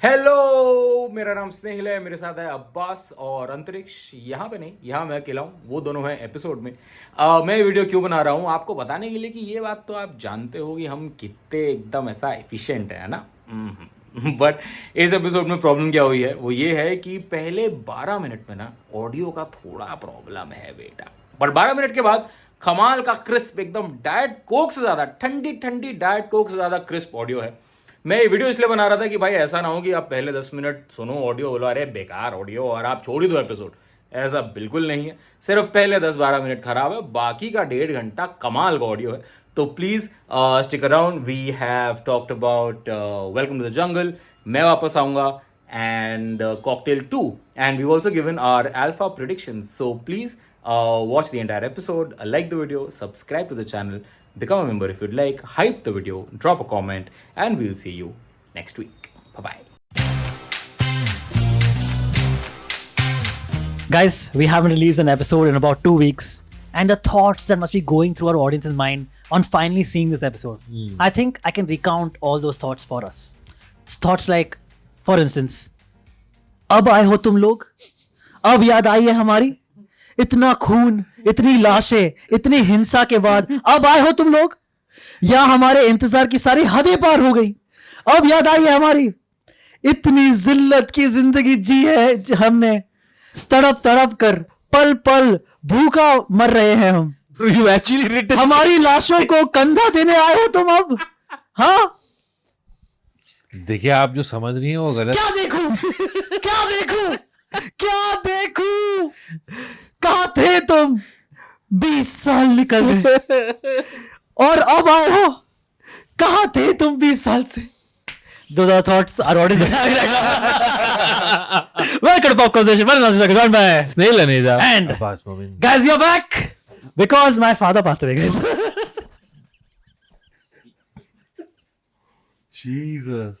Hello, मेरा नाम स्नेहिल है, मेरे साथ है अब्बास और अंतरिक्ष। यहाँ पे नहीं, यहाँ मैं अकेला हूँ, वो दोनों हैं एपिसोड में। मैं वीडियो क्यों बना रहा हूँ आपको बताने के लिए कि ये बात तो आप जानते हो कि हम कितने एकदम ऐसा एफिशिएंट है ना। बट इस एपिसोड में प्रॉब्लम क्या हुई है वो ये है कि पहले 12 मिनट में ना ऑडियो का थोड़ा प्रॉब्लम है बेटा, पर 12 मिनट के बाद कमाल का क्रिस्प, एकदम डाइट कोक से ज़्यादा ठंडी ठंडी डाइट कोक से ज़्यादा क्रिस्प ऑडियो है। मैं ये वीडियो इसलिए बना रहा था कि भाई ऐसा ना हो कि आप पहले 10 मिनट सुनो ऑडियो, बोलो अरे बेकार ऑडियो और आप छोड़ ही दो एपिसोड। ऐसा बिल्कुल नहीं है, सिर्फ पहले 10-12 मिनट खराब है, बाकी का 1.5 घंटा कमाल का ऑडियो है। तो please stick around, we have talked about welcome to the jungle, मैं वापस आऊँगा, and cocktail 2, and we also given our alpha prediction. So please watch the entire episode, like the video, subscribe to the channel, become a member if you'd like, hype the video, drop a comment, and we'll see you next week. Bye bye. Guys, we haven't released an episode in about 2 weeks, and the thoughts that must be going through our audience's mind on finally seeing this episode. I think I can recount all those thoughts for us. It's thoughts like, for instance, अब आए हो तुम लोग, अब याद आई है हमारी, इतना खून, इतनी लाशें, इतनी हिंसा के बाद अब आए हो तुम लोग, या हमारे इंतजार की सारी हदें पार हो गई, अब याद आई है हमारी, इतनी जिल्लत की जिंदगी जी है हमने, तड़प तड़प कर पल पल भूखा मर रहे हैं हम। You actually written. हमारी लाशों को कंधा देने आए हो तुम अब। हाँ, देखिए आप जो समझ रही हैं वो गलत। क्या देखूं, क्या देखूं, क्या देखूं, कहाँ थे तुम, 20 साल निकल गए और अब आए हो, कहाँ थे तुम 20 साल से। Those are thoughts our audience. Welcome to Pop Conversation. My name is joined by Snail Aneja. And Abbas Momin. guys, we are back because my father passed away, guys. Jesus.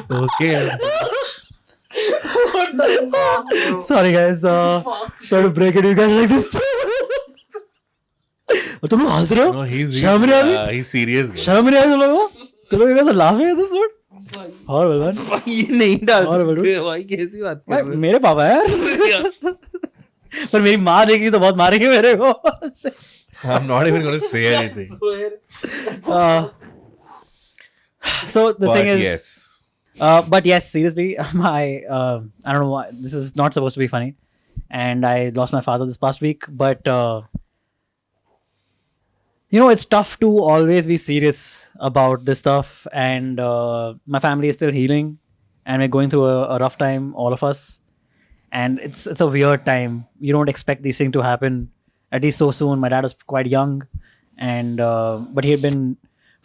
Okay. Sorry, guys. Sorry to break it to you guys like this. और तुम लोग हंस रहे हो? No, शर्म नहीं आ रही? he's serious. शर्म नहीं आ रही तुम लोगों को? तुम लोग guys are laughing at this one? Horrible, man. ये नहीं डाल Horrible, सकते भाई, कैसी बात कर भाई, रहे मेरे पापा है यार। पर मेरी माँ देगी तो बहुत मारेगी मेरे को। हो? I'm not even going to say anything. So the But thing is, yes. but yes, seriously, I don't know why this is not supposed to be funny, and I lost my father this past week. But you know, it's tough to always be serious about this stuff, and my family is still healing, and we're going through a rough time, all of us, and it's a weird time. You don't expect these things to happen, at least so soon. My dad was quite young, and but he had been,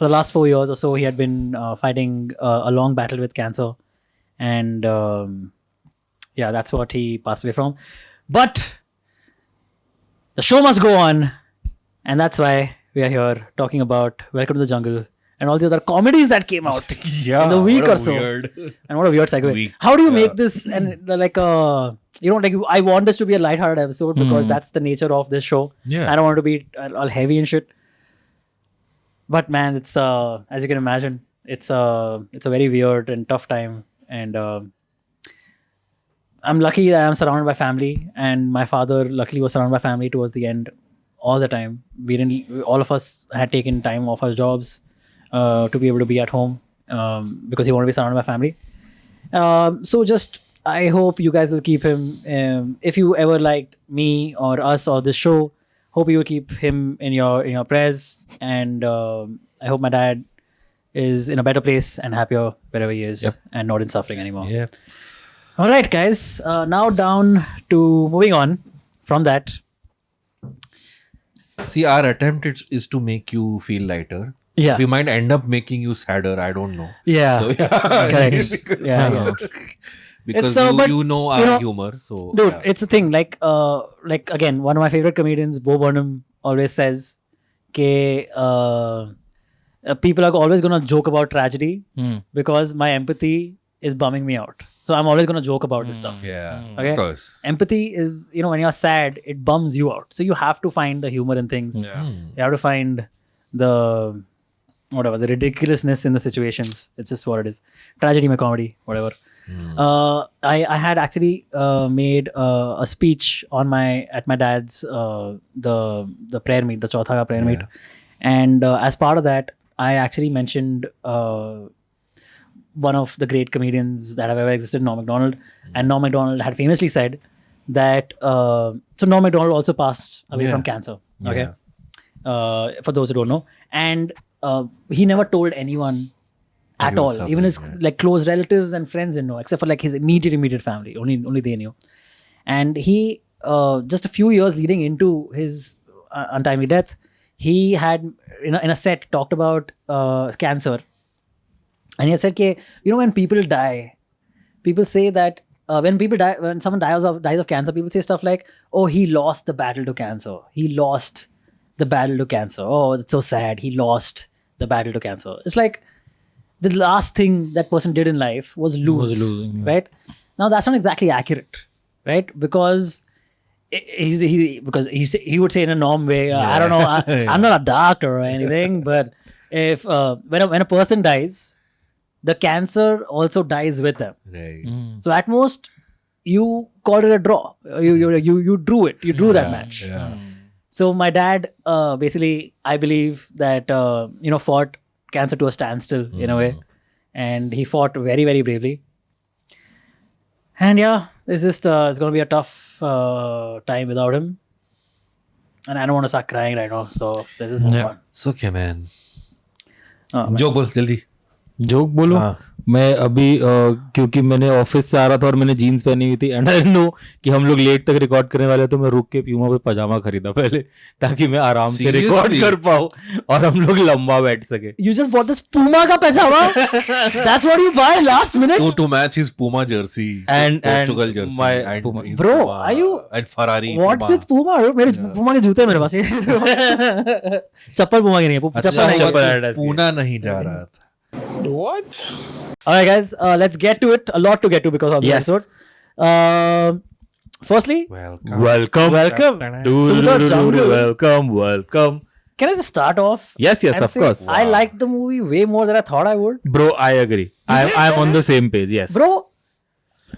for the last 4 years or so, he had been fighting a long battle with cancer, and yeah, that's what he passed away from. But the show must go on, and that's why we are here talking about Welcome to the Jungle and all the other comedies that came out Yeah. in the week what a or so. weird. And what a weird segue. Week, How do you yeah. make this and like you know, like I want this to be a lighthearted episode because that's the nature of this show. Yeah. I don't want it to be all heavy and shit. But man, it's as you can imagine, it's a very weird and tough time, and I'm lucky that I'm surrounded by family, and my father luckily was surrounded by family towards the end all the time. All of us had taken time off our jobs to be able to be at home because he wanted to be surrounded by family. So just I hope you guys will keep him. If you ever liked me or us or this show, hope you will keep him in your prayers. And I hope my dad is in a better place and happier wherever he is, and not in suffering anymore. Yeah. All right, guys. Now down to moving on from that. See, our attempt is to make you feel lighter. Yeah. We might end up making you sadder. I don't know. Yeah. So yeah. Correct. Because, Yeah. because It's, but, you know our you know, humor. So Dude, yeah. it's a thing. Like again, one of my favorite comedians, Bo Burnham, always says, "Ke people are always gonna joke about tragedy because my empathy is bumming me out. So I'm always gonna joke about this stuff. Yeah. Okay? Of course. Empathy is, you know, when you're sad, it bums you out. So you have to find the humor in things. Yeah. You have to find the whatever the ridiculousness in the situations. It's just what it is. Tragedy, my comedy, whatever. I had actually made a speech on at my dad's the prayer meet, the Chautha ka prayer meet, and as part of that, I actually mentioned one of the great comedians that have ever existed, Norm Macdonald, and Norm Macdonald had famously said that so Norm Macdonald also passed away from cancer. Okay, for those who don't know, and he never told anyone at all, even his like close relatives and friends didn't know, except for like his immediate family. Only they knew. And he just a few years leading into his untimely death, he had in a set talked about cancer. And he had said, when people die, people say that when someone dies of cancer, people say stuff like, oh, he lost the battle to cancer. He lost the battle to cancer. Oh, it's so sad. He lost the battle to cancer. It's like the last thing that person did in life was lose. Right? Now, that's not exactly accurate. Right? Because he would say in a Norm way, I don't know, I'm not a doctor or anything, but if when a person dies, the cancer also dies with them. Right. So at most, you called it a draw. You drew it. You drew that match. Yeah. So my dad, basically, I believe that fought cancer to a standstill in a way, and he fought very, very bravely. And yeah, it's just it's going to be a tough time without him, and I don't want to start crying right now. So this is move on. It's okay, man. Oh, जो बोल जल्दी. Joke बोलो. मैं अभी क्योंकि मैंने office से आ रहा था और मैंने जीन्स पहनी हुई थी एंड आई नो कि हम लोग लेट तक रिकॉर्ड करने वाले, तो मैं रुक के प्यूमा पे पजामा खरीदा पहले ताकि मैं आराम से रिकॉर्ड कर पाऊँ और हम लोग लंबा बैठ सके. You just bought this Puma ka pajama? That's what you buy last minute? To match his Puma jersey And Portugal jersey my and Puma. his Bro, Puma, are you and Ferrari What's Puma. with Puma? मेरे Puma के जूते हैं मेरे पास. चप्पल Puma की नहीं है. अच्छा, चप्पल पूना नहीं जा रहा था. What? Alright guys, let's get to it. A lot to get to because of this Yes. episode. Firstly, Welcome. the jungle. Welcome. Can I just start off? Yes, and of say course. I liked the movie way more than I thought I would. Bro, I agree. I'm on the same page. Yes. Bro,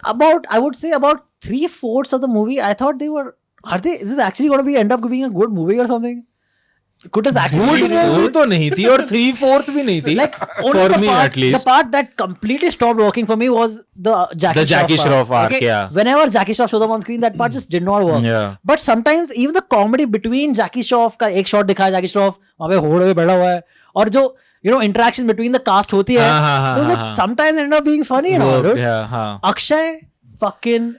I would say about 3/4 of the movie, I thought is this actually going to end up being a good movie or something? Could this actually Good movie तो नहीं थी और 3/4 भी नहीं थी. like only For the me part, at least. the part that completely stopped working for me was the Jackie Shroff arc, yeah. Whenever Jackie Shroff showed up on screen, that part just did not work. Yeah. But sometimes even the comedy between Jackie Shroff का एक shot दिखाया Jackie Shroff वहाँ पे होड़ में बैठा हुआ है और जो interaction between the cast होती है, those like sometimes end up being funny and all, dude. Yeah, हाँ. Akshay fucking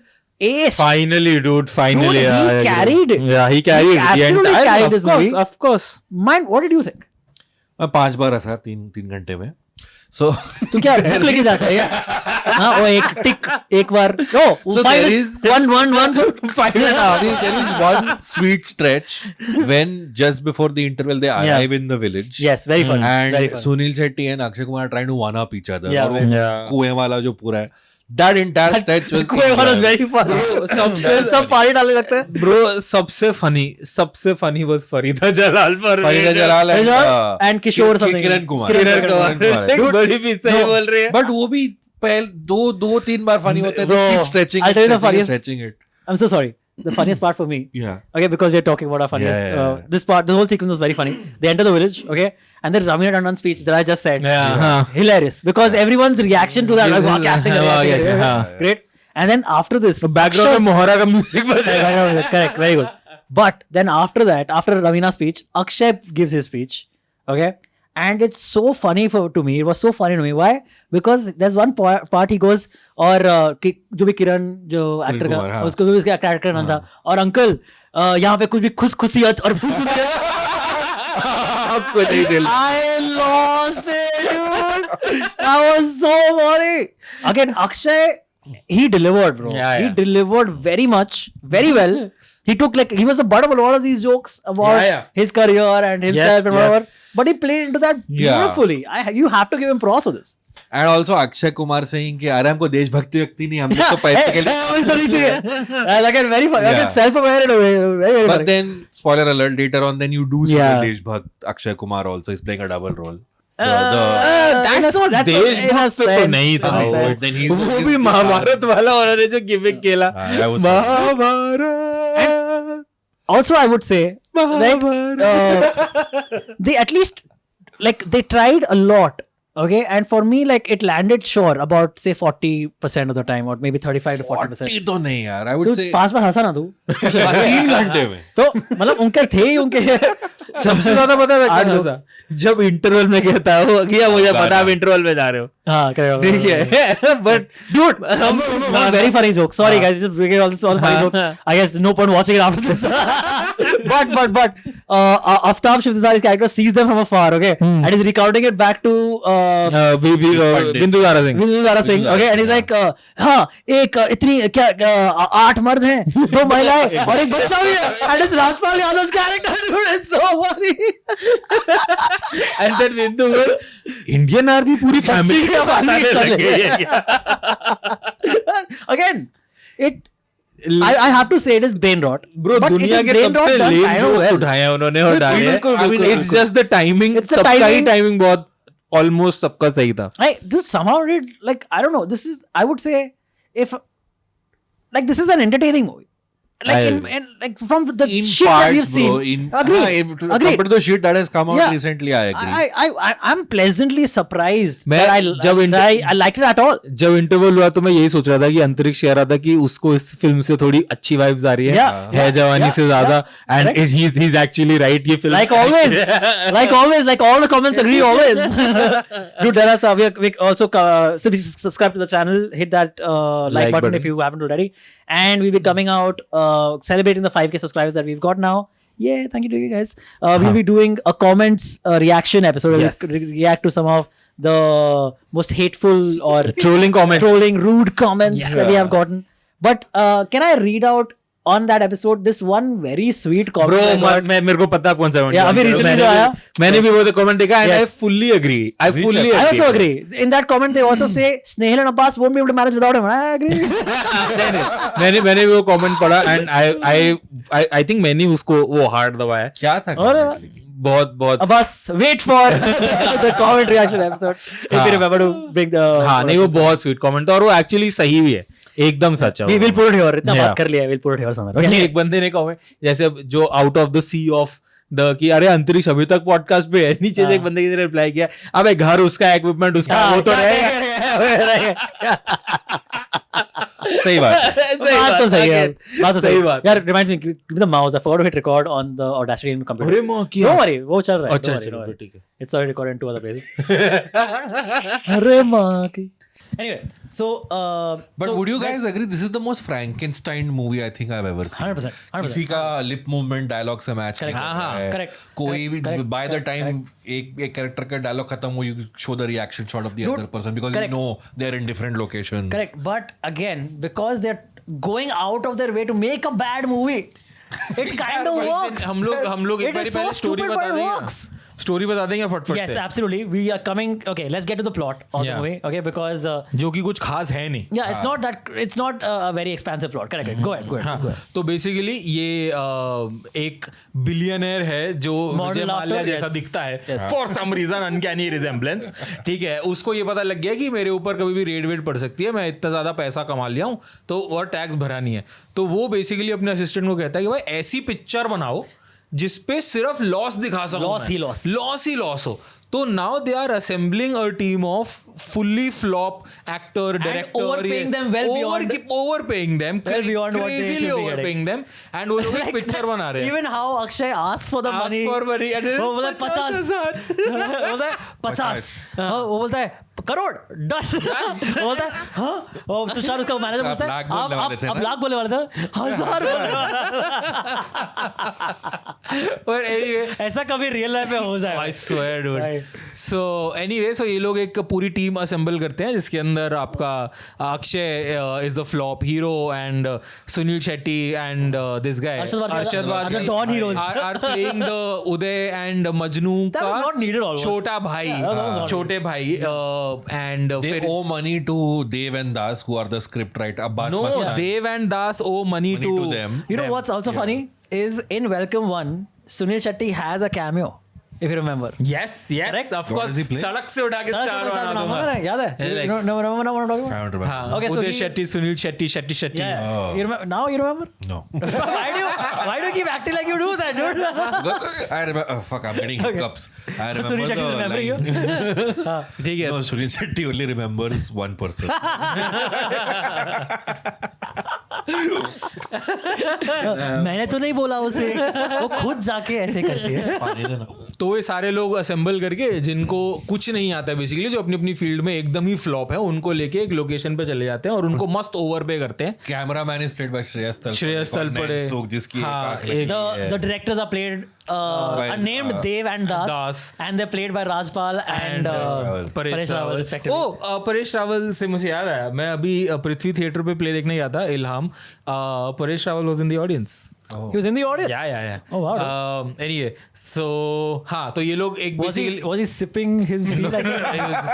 ace. Finally, dude. Finally. Dude, he carried it. Yeah, he carried He it. absolutely carried this movie. Of course. Man, what did you think? मैं 5 बार हंसा 3 घंटे में. So तू क्या book लेके जाता है क्या? हाँ, वो एक टिक एक बार. Oh, So five there is is- one. 5.5. There is one sweet stretch when just before the interval they arrive in the village. Yes, very funny. And very funny. Sunil Shetty and Akshay Kumar are trying to one up each other. Yeah, और वो very- Yeah. कुएं वाला जो पूरा है, that entire stretch was कोई वाला was very funny. सबसे सब पानी डालने लगते हैं. Bro, सबसे funny was फरीदा जलाल पर. Farida Jalal And Kishore something. Kiran Kumar. Kiran Kumar. बड़ी भी सही बोल रही है. But वो भी दो 3 बार funny होते हैं. Bro, They keep stretching I'll it, tell you the stretching it, funniest- stretching it. I'm so sorry. The funniest part for me. Yeah. Okay, because we're talking about our funniest. Yeah. This whole sequence was very funny. They enter the village, okay, and then Raveena Tandon's speech that I just said, Yeah. hilarious because everyone's reaction to that was This wow, is- acting, great. And then after this, background में Akshay- मोहरा का music बजा. correct, very good. But then after that, after Raveena's speech, Akshay gives his speech, okay, and it's so funny to me. It was so funny to me. Why? Because there's one part he goes और जो भी किरण जो actor का कुमार, हाँ. उसको भी उसका actor नाम था और अंकल यहाँ पे कुछ भी खुशियत और फुसफुसियत. आपको नहीं दिल. I lost it, dude. That was so funny. Again, Akshay, he delivered, bro. Yeah, He yeah. delivered very much, very well. He took he was the butt of a lot of these jokes about Yeah. his career and himself and whatever. yes. But he played into that Yeah. beautifully. You have to give him props for this. And also Akshay Kumar saying कि अरे हमको देशभक्ति व्यक्ति नहीं, हम लोग तो पैसे के लिए. Again, very funny. Again, Yeah. self-aware in a way. Very, very But funny. then, spoiler alert, later on, then you do see Yeah. the Deshbhakt Akshay Kumar also is playing a double role. That's not देशभक्त तो नहीं था in a वो. sense. Then he's- वो he's भी the- Mahabharat वाला उन्होंने जो गिमिक खेला. I was sorry. Mahabharat. Also, I would say, like, they at least, like, they tried a lot. Okay, and for me, like, it landed sure about say 40% of the time, or maybe 35 to 40%. 40 तो नहीं यार. I would तू say पास में हंसा ना तू. 3 घंटे में. तो मतलब उनके थे ही उनके सबसे ज्यादा पता है मैं आठ क्या लोग। हंसा? जब इंटरवल में कहता है वो किया मुझे पता है आप इंटरवल में जा रहे हो. हाँ करेगा. ठीक है. But Dude, very funny joke. Sorry guys, just breaking all funny jokes. I guess no point watching it after this. but Aftab Shivdasari's character sees them from afar, okay, and is recounting it back to बिंदु Dara Singh. Vindhyadhara Singh, okay, and he's like, हाँ एक इतनी क्या 8 मर्द हैं, 2 महिलाएं और एक बच्चा भी है, and it's Rajpal Yadav's character, dude, it's so funny. And then Bindu Indian army पूरी फैमिली के बताने लग गई है. Again, I have to say it is brain rot. Bro But it दुनिया is के brain rot सबसे done lame kind of jokes well. उठाए हैं उन्होंने और डाले हैं. बिल्कुल, I mean बिल्कुल, it's just the timing. It's the सबका ही timing. टाइमिंग बहुत ऑलमोस्ट सबका सही था. Dude, somehow it, like, I don't know. This is, I would say, if like this is an entertaining movie. Like I in like from the in shit that part, we've seen. bro, Agreed. compared to the shit that has come out Yeah. recently, I agree. I'm pleasantly surprised मैं that I liked it at all. जब interval हुआ तो मैं यही सोच रहा था कि अंतरिक्ष कह रहा था कि उसको इस फिल्म से थोड़ी अच्छी वाइब्स आ रही है. Yeah. है जवानी Yeah. से ज्यादा. And Correct. he's actually right. ये film Like always, like all the comments agree always. Dude, there are some. We also so please subscribe to the channel. Hit that like button if you haven't already. And we'll be coming out celebrating the 5K subscribers that we've got now. Yeah, thank you to you guys. We'll be doing a comments reaction episode. Where Yes. we'll react to some of the most hateful or Trolling comments. trolling, rude comments Yes. that we have gotten. But can I read out on that episode this one very sweet comment? Bro I got? मैं मेरे को पता कौन सा Yeah, अभी recently जो आया. मैंने भी वो कमेंट देखा and I Yes. Fully agree. I fully I also agree. agree. In that comment, they also say Snehal and Abbas won't be able to manage without him. I agree. मैंने भी वो comment पढ़ा and I think मैंने उसको वो hard दबाया. क्या था और बहुत Abbas, wait for the comment reaction episode. If you remember to bring the. हाँ नहीं वो बहुत स्वीट कमेंट था और वो एक्चुअली सही भी है. एकदम सच है. We will put it here. इतना Yeah. बात कर लिया. We'll put it here somewhere. Okay. एक बंदे ने कमेंट जैसे अब जो out of the sea of the कि अरे अंतरिक्ष अभी तक पॉडकास्ट पे है. नीचे से एक बंदे की रिप्लाई किया अबे घर उसका इक्विपमेंट उसका वो तो रहेगा. सही बात. बात तो सही है. बात तो सही बात. यार reminds me, give me the mouse. I forgot to hit record on the Audacity in computer. अरे माँ किया. Don't worry, वो चल रहा है. अच्छा Don't worry, चलो don't worry. ठीक है. It's already recorded in 2 other places. अरे माँ की. Anyway, so But so would you let's- guys agree this is the most Frankenstein movie I think I've ever seen? 100%, 100%. किसी का lip movement dialogue से match Correct. नहीं हाँ, होता है. correct, कोई भी correct, by the correct, time एक character का dialogue खत्म हो you show the reaction shot of the Dude, other person because correct. you know they're in different locations. Correct, but again, because they're going out of their way to make a bad movie, it kind of works. हम लोग एक It बारी is so पहले story stupid, बता but it देंगे. works. Story बता देंगे फटफट Yes, से. absolutely. We are coming. Okay, let's get to the plot of the Yeah. movie. Okay, because जो कि कुछ खास है नहीं. yeah, it's not a very expansive plot. Correct. Go ahead. हाँ, Let's go ahead. तो बेसिकली ये एक बिलियनर है जो Model विजय माल्या after- जैसा yes. दिखता है Yes. For some reason uncanny resemblance. ठीक है उसको ये पता लग गया कि मेरे ऊपर कभी भी रेड वेड पड़ सकती है. मैं इतना ज्यादा पैसा कमा लिया हूँ तो और टैक्स भरा नहीं है. तो वो बेसिकली अपने असिस्टेंट को कहता है कि भाई ऐसी पिक्चर बनाओ जिसपे सिर्फ लॉस दिखा सको. Loss ही loss. हो. तो now they are assembling a team of fully flop actor director overpaying them well beyond- overpaying them well beyond what they crazily should be overpaying them and वो लोग एक पिक्चर बना रहे हैं. Even how Akshay asks for the Ask money. for money and then वो बोलता है 50,000. वो बोलता है 50. वो बोलता है करोड़ डन. वो बोलता है हाँ. वो तो शाहरुख का मैनेजर पूछता है लाख बोलने वाले थे आप ना? लाख बोलने वाले थे 1000 बोलने वाले But anyway, थे. ऐसा कभी रियल लाइफ में हो जाए. I swear, dude. Right. So anyway, so ये लोग एक पूरी टीम असेंबल करते हैं जिसके अंदर आपका Akshay is the flop hero and Suniel Shetty and this guy Arshad Wasi. The Don heroes. Are playing the Uday and Majnu That was not needed का almost. छोटा भाई. Yeah, that was not छोटे भाई एंड They फिर owe money to Dev and Das who are the script writer. Abbas no Mastan. Dev and Das owe money Money to them. You know what's also funny is in Welcome 1, Sunil Shetty has a cameo. if you remember. Yes, Correct? of What does he course. play? सड़क से उठा के Star star Star बना दूंगा. याद है? Yeah, like- You know what I'm talking about? I don't remember. हाँ, Okay, so Uday he- Shetty, Sunil Shetty, Shetty. Yeah. Oh. You remember? Now you remember? No. Why do you keep acting like you do that, dude? I remember. Oh, fuck, I'm getting hiccups. I So Sunil remember Shetty the remember you? line. ठीक है. No, Sunil Shetty only remembers one person. मैंने तो नहीं बोला उसे, वो खुद जाके ऐसे करती है. तो ये सारे लोग असेंबल करके जिनको कुछ नहीं आता बेसिकली, जो अपनी अपनी फील्ड में एकदम ही फ्लॉप है, उनको लेके एक लोकेशन पे चले जाते हैं और उनको मस्त ओवर पे करते हैं. Cameraman is played by Shreyas Talpade. Shreyas Talpade, Sook, जिसकी हाँ, एक आंख लगी है. The directors are played named Dev and Das, and they're played by Rajpal and Paresh Rawal respectively. Paresh Rawal से मुझे याद आया, मैं अभी पृथ्वी थिएटर पे प्ले देखने गया था, Ilhaam. Paresh Rawal was in the audience. He was in the audience. Yeah. Oh, wow. Anyway, so हाँ, तो ये लोग एक Was basically he sipping his beer? he was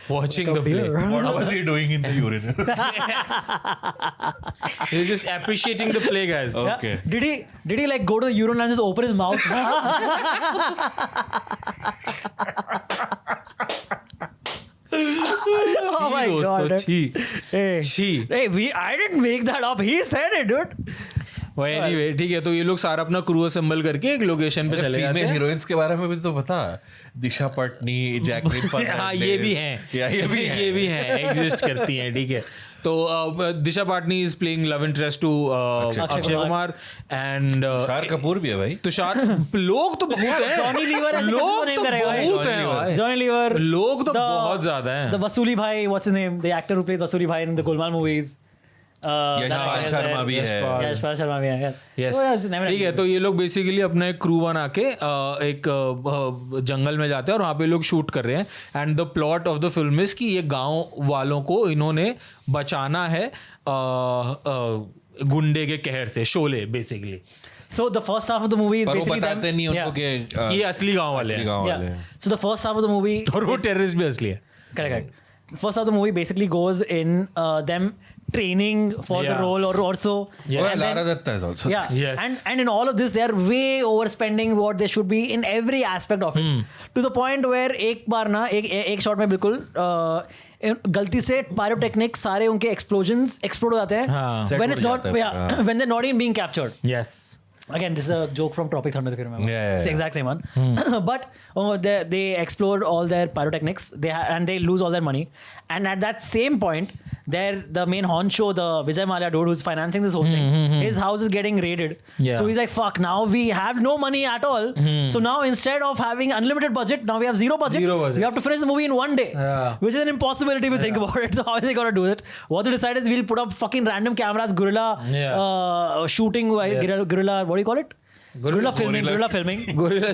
watching the play. What was he doing in the urinal? He was just appreciating the play, guys. Okay. Did he like go to the urinal and just open his mouth? Oh my छी God. दोस्तों, छी. Hey, छी. I didn't make that up. He said it, dude. Anyway, ठीक है, तो ये लोग सारा अपना क्रू असेंबल करके एक लोकेशन पे चले जाते फीमेल हैं. हीरोइंस के बारे में भी तो पता. दिशा पटनी, जैकलिन फर्नांडिस. हाँ, ये भी हैं. ये भी हैं, एग्जिस्ट करती हैं. ठीक है, तो Disha Patani is playing love interest to Akshay Kumar and Tushar Kapoor भी है भाई. तुषार. लोग तो बहुत हैं. Johnny Lever ऐसे लोग किसी तो को name करेगा भाई. बहुत हैं भाई. Johnny Lever. लोग तो बहुत ज्यादा हैं. The Vasuli Bhai, what's his name? The actor who plays Vasuli Bhai in the Golmaal movies. Yashpal Sharma भी है. यशपाल शर्मा भी है. Yes. Oh, yes, never ठीक है, तो ये लोग बेसिकली अपना एक क्रू बना के एक जंगल में जाते हैं और वहाँ पे लोग शूट कर रहे हैं. And the plot of the film is कि ये गांव वालों को इन्होंने बचाना है गुंडे के कहर से, Sholay basically. So the first half of the movie is पर वो basically them. बताते नहीं उनको कि ये असली गांव वाले हैं. गाँव वाले Yeah. हैं. So the first half of the movie. और वो टेररिस्ट भी असली है. Correct. First half of the movie basically goes in them training for the Yeah. role or also. Yeah. And then- Lara Datta is also. Yeah. Yes. And in all of this, they are way overspending what they should be in every aspect of it. To the point where एक बार ना एक shot में बिल्कुल गलती से pyrotechnic सारे उनके explosions explode हो जाते हैं. हाँ. Set When उड़ it's not, जाता है yeah, पूरा. when they're not even being captured. Yes. Again, this is a joke from Tropic Thunder, if you remember. Yeah. It's the exact same one. But they explored all their pyrotechnics. And they lose all their money. And at that same point, the main honcho, the Vijay Mallya dude who's financing this whole thing, his house is getting raided. Yeah. So he's like, "Fuck! Now we have no money at all. So now instead of having unlimited budget, now we have zero budget. Zero budget. We have to finish the movie in one day, Yeah. which is an impossibility if you think about it. So how are they gonna do it? What they decide is we'll put up fucking random cameras, guerrilla shooting, guerrilla. What do you call it? Guerrilla filming. Gorilla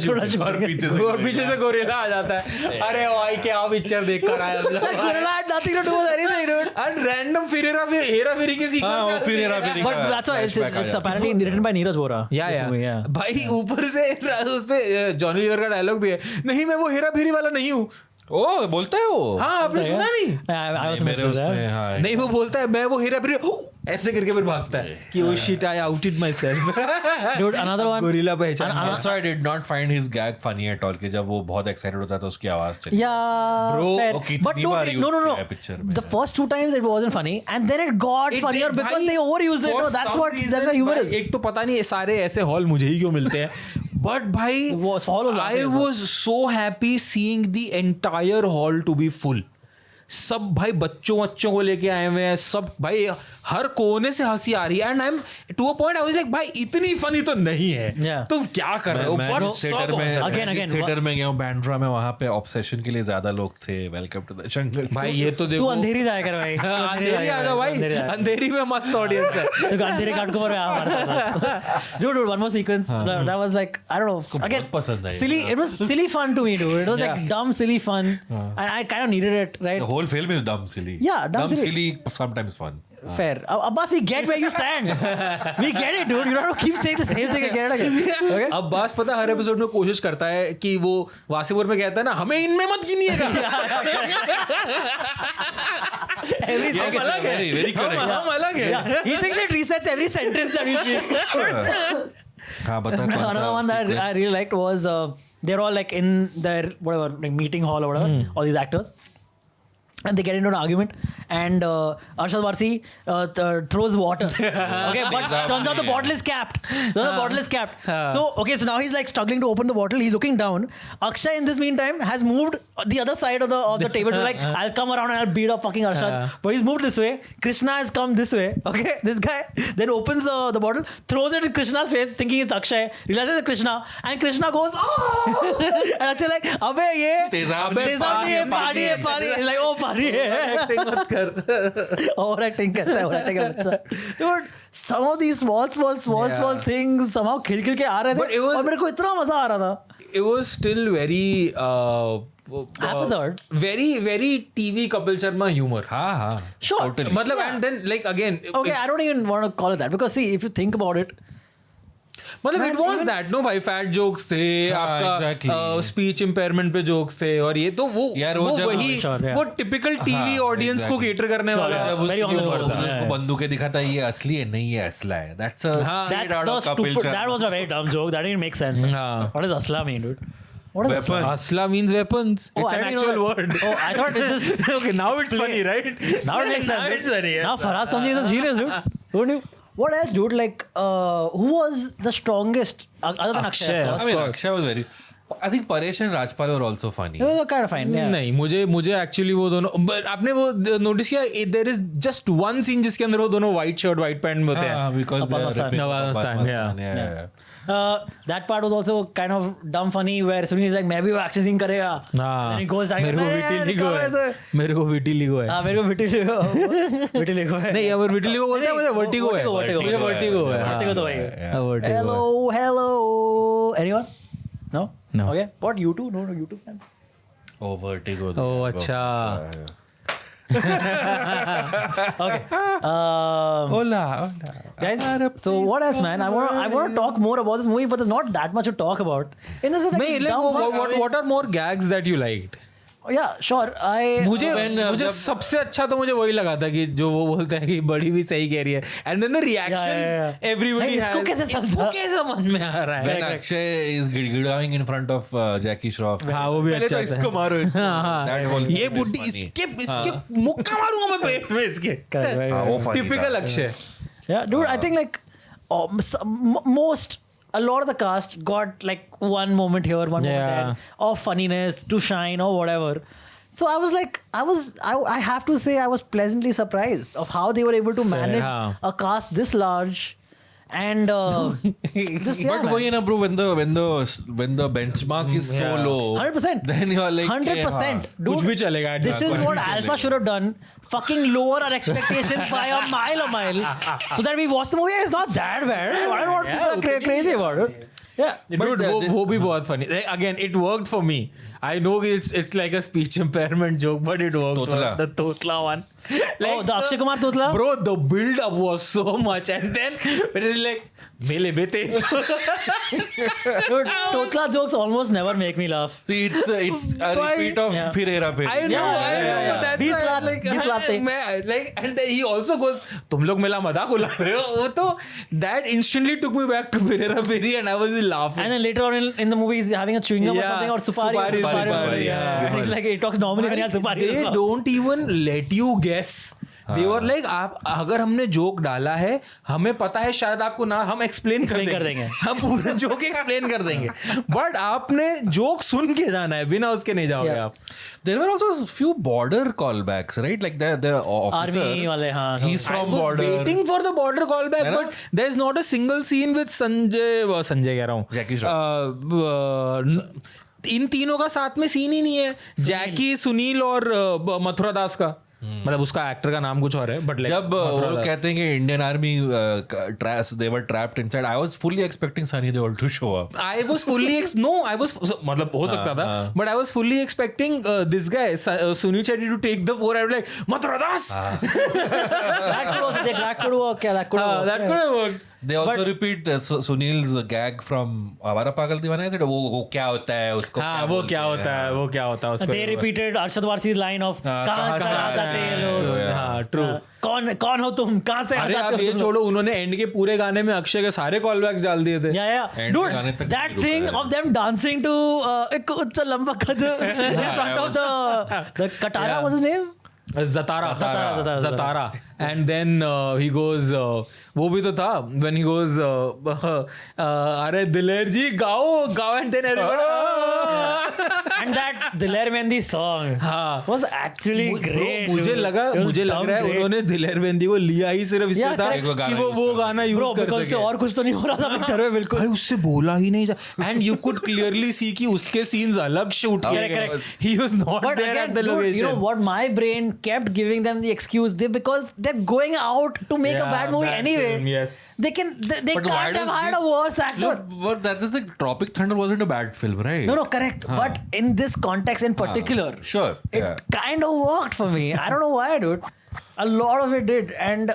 और पीछे से और पीछे से gorilla आ जाता है. अरे भाई क्या पिक्चर देख कर आया. Guerrilla had nothing to do with anything, dude. And random Hera फेरी के हाँ, वो फिर Hera Pheri But that's why it's apparently written by Neeraj Vora. this movie, yeah. भाई ऊपर से उस पे जॉनी लीवर का डायलॉग भी है, नहीं मैं वो हेरा फेरी वाला नहीं हूँ. ओ बोलता है वो. हाँ, आपने सुना नहीं? I also मेरे missed this, उसमें yeah. हाँ. नहीं, वो बोलता है मैं वो हेरा फेरी ऐसे करके फिर भागता है कि वो shit I आउटेड my self. Dude, another one. Gorilla पहचान. Also, I did not find his gag funny at all. कि जब वो बहुत excited होता है तो उसकी आवाज चली. Yeah, Bro, fair. वो कितनी But बार use no. किया है picture में. The first 2 times it wasn't funny, and then it got funnier because they overused it. No, that's why humor is. एक तो पता नहीं सारे ऐसे हॉल मुझे ही क्यों मिलते हैं. But भाई, Hall was I laughing as well. was so happy seeing the entire hall to be full. सब भाई बच्चों को लेके आए हुए हैं, सब भाई हर कोने से हंसी आ रही है. And I am to a point I was like भाई इतनी फनी तो नहीं है. Yeah. तुम क्या कर रहे हो. मैं But जिस सब theater में awesome. Again, theater में गया हूँ बैंड्रा में, वहाँ पे ऑब्सेशन के लिए ज्यादा लोग थे. Welcome to the jungle. भाई ये तो तू देखो. अंधेरी जाया कर भाई. हाँ, अंधेरी आ जाओ भाई. अंधेरी में मस्त ऑडियंस है. तो अंधेरे काट को dude, one more sequence that was like, I don't know, again बहुत पसंद आई. silly. It was silly fun to me, dude. It was like dumb silly fun, and I kind of needed it, right? The whole film is dumb silly. Yeah, dumb silly. Sometimes fun. Fair. Abbas, we get where you stand. We get it, dude. You don't have to keep saying the same thing again and again. Okay? Abbas पता हर episode में कोशिश करता है कि वो वासीपुर में कहता है ना, हमें इनमें मत गिनिएगा. Every Yes, second. अलग है. very correct. हम अलग है. Yeah. He thinks it resets every sentence that we speak. हाँ बता कौन सा Another one that I really liked was they're all like in their whatever like meeting hall or whatever, all these actors. And they get into an argument, and Arshad Varsi throws water. Okay, but turns out the bottle is capped. So okay, so now he's like struggling to open the bottle. He's looking down. Akshay in this meantime has moved the other side of the table to like, I'll come around and I'll beat up fucking Arshad. But he's moved this way. Krishna has come this way. Okay, this guy then opens the bottle, throws it in Krishna's face, thinking it's Akshay. Realizes it's Krishna, and Krishna goes, oh! And Akshay like, abe ye, तेजाब ने पानी है. He's like, oh, पानी है. Acting मत कर. Overacting करता है, overacting का बच्चा. Dude, some of these small things somehow खिल के आ रहे But थे, it was- और मेरे को इतना मजा आ रहा था. It was still very Haphazard. very TV Kapil Sharma humor. हाँ Sure. totally. मतलब Yeah. and then like again Okay, I don't even want to call it that, because see, if you think about it, मतलब Man, it was even- that no भाई fat jokes थे, हाँ, आपका exactly. Speech impairment पे jokes थे, और ये तो वो यार, वो जब- वही Sure, yeah. वो टिपिकल टीवी हाँ, ऑडियंस को exactly. केटर करने Sure, वाला yeah. जब Very on the उसको nose था, उसको yeah. बंदूकें दिखाता है, ये असली है नहीं, ये असला है. That's a हाँ. straight that's out the of Kapil stupid. Sharma. That was a very dumb joke. That didn't make sense. हाँ. What does asla mean, dude? What is Weapon. asla? Asla means weapons. Oh, It's I an didn't know actual that. word. Oh, I thought it's just Okay, now it's funny, right? now it makes sense. Now dude. it's funny. Now Farhad Samji is a serious, dude. Who knew? What else, dude? Like, who was the strongest other than Akshay? Akshay, Of I course. mean, Akshay was very. I think Paresh and Rajpal were also funny. It was kind of fine. Yeah. नहीं, मुझे actually वो दोनों, but आपने वो notice किया, there is just one scene जिसके अंदर वो दोनों व्हाइट शर्ट व्हाइट पैंट में होते हैं. हाँ, because they are Abbas ripping Mastan. Abbas Mastan, Mastan, yeah. yeah. That part was also kind of dumb funny, where Sunil is like, मैं भी वो action scene करेगा. Then he goes, मेरे को विटिलिगो है, मेरे को विटिलिगो है. हाँ, मेरे को विटिलिगो है. नहीं, अगर विटिलिगो बोलता है मुझे वर्टिगो है. Vertigo, ठीक है, वर्टिगो है. Vertigo तो वही है. Yeah. Vertigo. Hello. Anyone? No? No. Okay. What, you two? No, you two fans? Oh, Vertigo. Oh, अच्छा. Okay. Hola. Guys, so what else, man? I want to talk more about this movie, but there's not that much to talk about. In this, like, नहीं, like what are more gags that you liked? Yeah, sure. मुझे जब- सबसे अच्छा तो मुझे वही लगा था कि जो वो बोलता है कि बड़ी भी सही कह रही है, and then the reactions everybody नहीं, इसको कैसे समझा? कैसे मन में आ रहा है. When Akshay is गिड़गिड़ाइंग in front of Jackie Shroff. हाँ, वो भी पहले अच्छा तो था. इसको मारो, इसको. हाँ, That whole ये moment is बुड्ढी funny. इसके मुक्का मारूंगा मैं पेट में इसके. हाँ, वो funny टिपिकल था. Akshay. Yeah, dude, I think like a lot of the cast got like one moment here, one Yeah. moment there, of funniness to shine or whatever. So I was like, I have to say, I was pleasantly surprised of how they were able to manage हाँ. a cast this large, and just yeah, But वही ना bro, when the benchmark is so Yeah. low, 100%. then you're like 100%. हाँ. Dude, कुछ भी चलेगा. This is what Alpha should have done. Fucking lower our expectations by a mile, so that we watch the movie. It's not that bad. I don't know what people are crazy about it. Yeah. But वो भी बहुत funny. Like, again, it worked for me. I know it's like a speech impairment joke, but it worked. Totla. The Totla one. Oh, the Akshay Kumar Totla? Bro, the build up was so much, and then it is like mele bete. Dude, Totla jokes almost never make me laugh. See, it's a Why? repeat of Yeah. फिर हेरा फेरी. I know, Yeah. That's Beef why, latte, like, beef latte. like, and then he also goes, तुम लोग मेरा मजाक उड़ा रहे हो. वो तो that instantly took me back to Pereira Peri, and I was laughing. And then later on in the movie, he's having a chewing gum or Yeah. something, or supari. Supari, Yeah. And he's like, he talks normally when he has supari. They don't even let you guess. They were like, आप अगर हमने joke डाला है, हमें पता है शायद आपको ना, हम एक्सप्लेन कर देंगे. हम पूरा जोक एक्सप्लेन कर देंगे. बट आपने जोक सुन के जाना है, बिना उसके नहीं जाओगे Yeah. आप. There were also a few border callbacks, right? Like the officer. Army wale, हाँ. He's I from was border. waiting for the border callback, है ना? but there's not a single scene with Sanjay कह रहा हूँ. Jackie Shroff. इन तीनों का साथ में सीन ही नहीं है. जैकी, सुनील और मथुरा दास का. मतलब उसका एक्टर का नाम कुछ और है, बट जब वो कहते हैं कि Indian army they were trapped inside, I was fully expecting Sunny Deol to show up. I was fully मतलब हो सकता था, but I was fully expecting this guy Sunil Shetty to take the 4. I was like, Mathura Das. That could also, that could work. Yeah, that could work. That could have worked. They also repeat Sunil's gag from Avara Pagal Deewana. वो क्या होता है उसको, हाँ वो क्या होता है, वो क्या होता है उसको. They repeated Arshad Warsi's line of कहाँ से आते हैं लोग. हाँ ट्रू. कौन हो तुम, कहाँ से अरे आते अब ये छोड़ो, उन्होंने एंड के पूरे गाने में अक्षय के सारे कॉल बैक्स डाल दिए थे. Yeah. End Dude, गाने तक that रुका thing है. of them dancing to एक उच्च लंबा कद in front of the Katara was his name? Zatara. And then he goes, वो भी तो था when he goes, अरे दिलेर जी गाओ, and then everybody. And that Diler Mehndi song हाँ. was actually great. मुझे dude. लगा, It was मुझे लग damn रहा है great. उन्होंने दिलेर मेहंदी को लिया ही सिर्फ इसलिए Yeah, था correct. कि वो गाना Bro, यूज कर because से सके. और कुछ तो नहीं हो रहा था पिक्चर में बिल्कुल. भाई उससे बोला ही नहीं जा. And you could clearly see कि उसके scenes अलग शूट किए Correct, गए. correct. He was not But there again, at the dude, location. you know what? My brain kept giving them the excuse because they're going out to make a Yeah, bad movie bad anyway. film, yes. They But why can't have does hired a this- worse actor. No, but that is the Tropic Thunder wasn't a bad film, right? No, correct. But in this context in particular, Sure. it kind of worked for me. I don't know why, dude. A lot of it did. And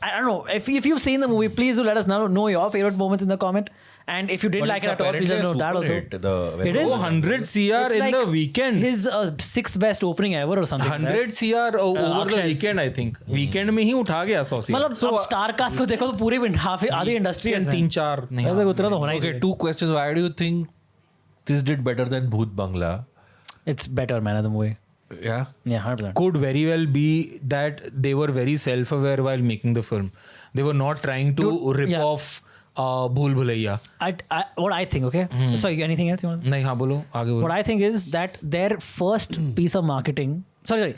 I don't know. If you've seen the movie, please do let us know your favorite moments in the comment. And if you didn't But like it's it at all, please let us know that apparently also. a super hit, It is. Oh, 100 CR It's in like the weekend. His sixth best opening ever or something. 100 CR over the Akshay's. weekend, I think. Weekend में ही उठा गया 100 CR. मतलब अब star cast को देखो तो पूरी आधी इंडस्ट्री है 3-4 नहीं. ऐसे उतना तो होना ही Okay, चाहिए. 2 questions. Why do you think this did better than Bhoot Bangla? It's better, man, as a movie. Yeah. Yeah, 100%. Could very well be that they were very self-aware while making the film. They were not trying to rip yeah. off भूल Bhulaiyaa. What I think, okay? Sorry, anything else you want? नहीं, हाँ बोलो, आगे बोलो. What I think is that their first piece of marketing, sorry,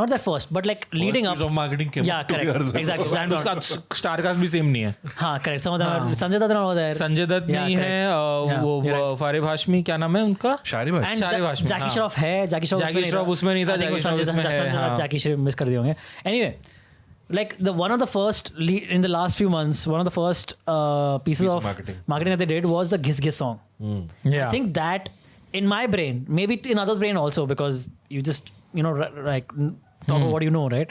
not their first, but like leading up. Piece of marketing came Yeah, out 2 correct. years ago. Exactly. And उसका star cast भी same नहीं है. हाँ, correct. Some of them are Sanjay Dutt was there. Sanjay Dutt Yeah, नहीं है, correct. Yeah, वो you're right. फारिब Hashmi, क्या नाम है उनका? Shari Bhai. And शाहरिब Hashmi, Jackie हाँ. Shroff है. Jackie Shroff उसमें नहीं था, Jackie Shroff उसमें है, हाँ. Jackie Shroff मिस कर दिए होंगे. Anyway, like one of the first in the last few months, one of the first pieces of marketing that they did was the Ghiss Ghiss song. Yeah. I think that in my brain, maybe in others' brain also, because you just like talk about what you know, right?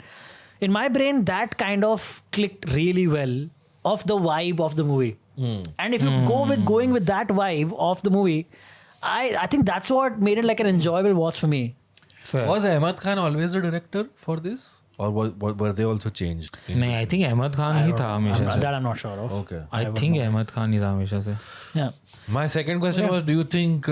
In my brain, that kind of clicked really well of the vibe of the movie. And if you going with that vibe of the movie, I think that's what made it like an enjoyable watch for me. Fair. Was Ahmad Khan always the director for this? Or were they also changed? नहीं, I think Ahmed Khan ही था हमेशा से. That I'm not sure of. Okay. I think Ahmed Khan ही था हमेशा से. Yeah. My second question was, do you think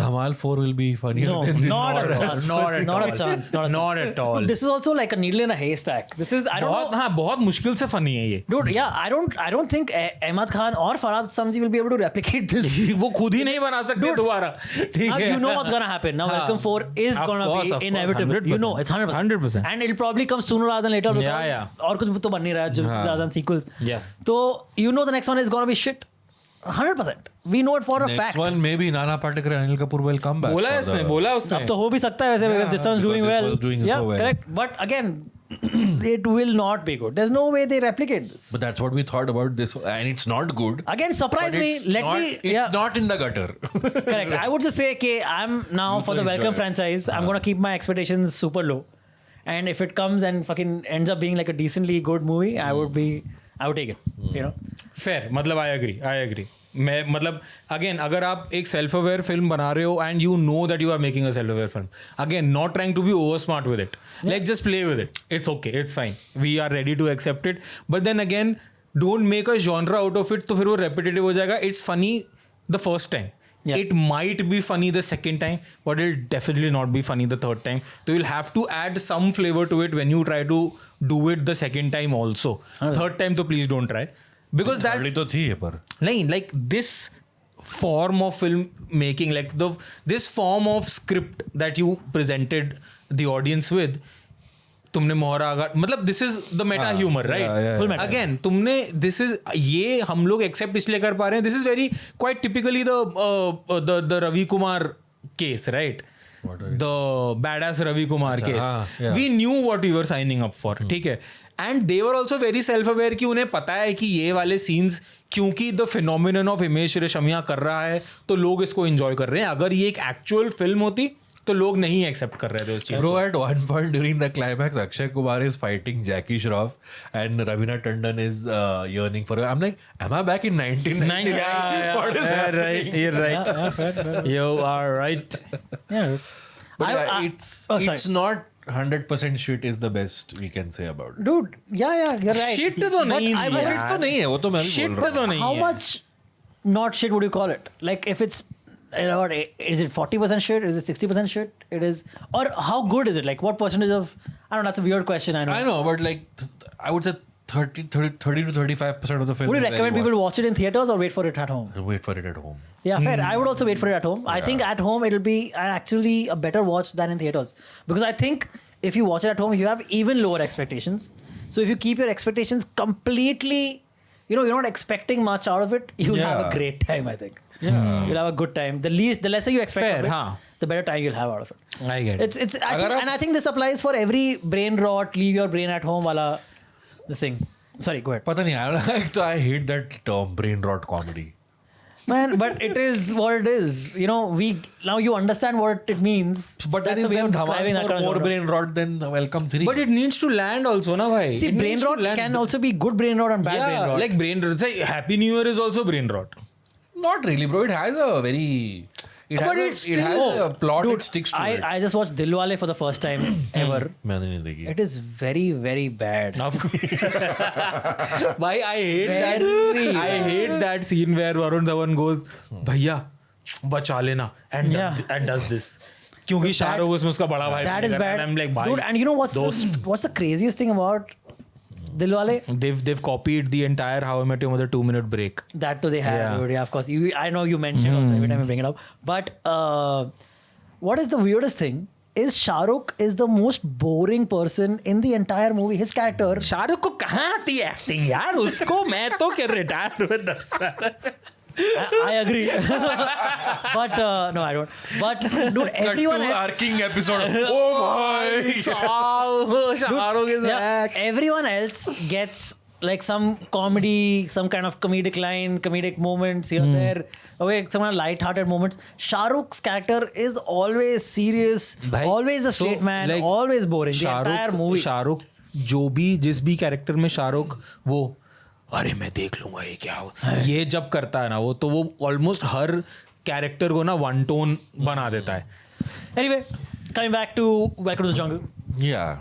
Dhamal 4 will be funnier No, than this? not a chance. Not at Not all. a chance. Not a Not chance. at all. This is also like a needle in a haystack. This is I don't बहुत, know. हाँ, बहुत मुश्किल से funny है ये. Dude, yeah, I don't think Ahmad Khan or Farhad Samji will be able to replicate this. वो खुद ही नहीं बना सकते दोबारा. ठीक Now है. you know what's gonna happen. Now हाँ. Welcome 4 is Of gonna course, be of course, inevitable. 100%. You know, it's 100%. 100%. And it'll probably come sooner rather than later because Yeah. और कुछ तो बन नहीं रहा है जो rather than sequels. Yes. So you know the next one is gonna be shit. 100%. We know it for a Next fact. one, maybe Nana Patekar and Anil Kapoor will come back. बोला है for उसने, the- बोला उसने. अब तो हो भी सकता है वैसे if this one's because doing this well. was doing Yeah, so well. correct. But again, it will not be good. There's no way they replicate this. But that's what we thought about this, and it's not good. Again, surprise But me. it's Let not, me. It's Yeah. not in the gutter. Correct. I would just say, okay, I'm now for the enjoy Welcome it. franchise. I'm gonna keep my expectations super low, and if it comes and fucking ends up being like a decently good movie, I would take it. You know. Fair, मतलब I agree. मैं मतलब again अगर आप एक self aware film बना रहे हो and you know that you are making a self aware film, again not trying to be over smart with it, like just play with it, it's okay, it's fine, we are ready to accept it, but then again don't make a genre out of it, तो फिर वो repetitive हो जाएगा. It's funny the first time. Yeah. It might be funny the second time, but it'll definitely not be funny the third time. So you'll have to add some flavor to it when you try to do it the second time also. Third time, so please don't try. Because Thirdly that's... तो थी ये पर. नहीं, like this form of film making, like this form of script that you presented the audience with, तुमने मोहरा आगा, मतलब this is the meta humour, right? Again तुमने this is, ये हम लोग एक्सेप्ट इसलिए कर पा रहे हैं, this is very quite typically the Ravi Kumar case, right? The badass Ravi Kumar case. We knew what we were signing up for, ठीक है? And they were also very self aware कि उन्हें पता है कि ये वाले सीन्स, क्योंकि the phenomenon of Himesh Reshammiya कर रहा है तो लोग इसको एंजॉय कर रहे हैं. अगर ये एक एक्चुअल फिल्म होती तो लोग नहीं एक्सेप्ट कर रहे थे उस चीज Bro, at one point during the climax, Akshay Kumar is fighting Jackie Shroff and Ravina Tandon is yearning for her. I'm like, am I back in 1999? What is happening? right, you're right. Yeah, fair. You are right. Yeah. But yeah, I- it's sorry. not 100% shit is the best we can say about it. Dude, yeah, you're right. Shit तो नहीं I थी was- यार। Shit तो नहीं है, वो तो मैं भी Shit बोल रहा तो हूँ. नहीं How है। much not shit would you call it? Like if it's, you know, is it 40% shit? Is it 60% shit? It is, or how good is it? Like what percentage of, I don't know, that's a weird question, I know. I know, but like I would say 30 to 35% of the film. Would you is recommend very people watch it in theaters or wait for it at home? Wait for it at home. Yeah, fair. I would also wait for it at home. I think at home it'll be actually a better watch than in theaters. Because I think if you watch it at home, you have even lower expectations. So if you keep your expectations completely, you know, you're not expecting much out of it, you'll have a Yeah. great time, I think. Yeah. You'll have a good time. The lesser you expect Fair, of it, हाँ. the better time you'll have out of it. I get it. It's I think, and I think this applies for every brain rot, leave your brain at home wala this thing. Sorry, go ahead. पता नहीं, I hate that term, brain rot comedy. Man, but it is what it is. You know, now you understand what it means. But That's there a is way of then describing that Dhamal for kind of more genre. brain rot than Welcome 3. But it needs to land also, na bhai. See, It brain needs to rot land. can also be good brain rot and bad brain Yeah, rot. like brain rot. Say, Happy New Year is also brain rot. Not really, bro. It has a very... It But has, it's it has still- a plot Dude, it sticks to it. I just watched Dilwale for the first time ever. मैंने नहीं देखी. It is very, very bad. Bhai, I hate that. Very. I hate that scene where Varun Dhawan goes, भैया बचा लेना and Yeah. and does this. क्योंकि शाहरुख उसमें उसका बड़ा भाई That is बनेगा। bad. And I'm like, bhai, Dude, and you know what's the craziest thing about Dilwale? they've copied the entire How I Met Your Mother 2-minute break. That too they have. Yeah. Dude, yeah, of course. I know you mentioned also every time you bring it up. But what is the weirdest thing is Shah Rukh is the most boring person in the entire movie. His character. Shahrukh को कहाँ आती है acting यार उसको मैं तो क्या retire हुए 10 साल I agree. But no, I don't. But dude, everyone else, arcing episode. Oh my! Shahrukh is yeah, back. everyone else gets like some comedy, some kind of comedic line, comedic moments here there. Okay, some kind of light-hearted moments. Shah Rukh's character is always serious, भाई, always a straight so, man, like, always boring. The entire movie. Shahrukh जो भी जिस भी character में शाहरुख वो अरे मैं देख लूंगा ये क्या हो ये जब करता है ना वो तो वो ऑलमोस्ट हर कैरेक्टर को ना वन टोन बना देता है Anyway, coming back to Welcome to the Jungle. Yeah.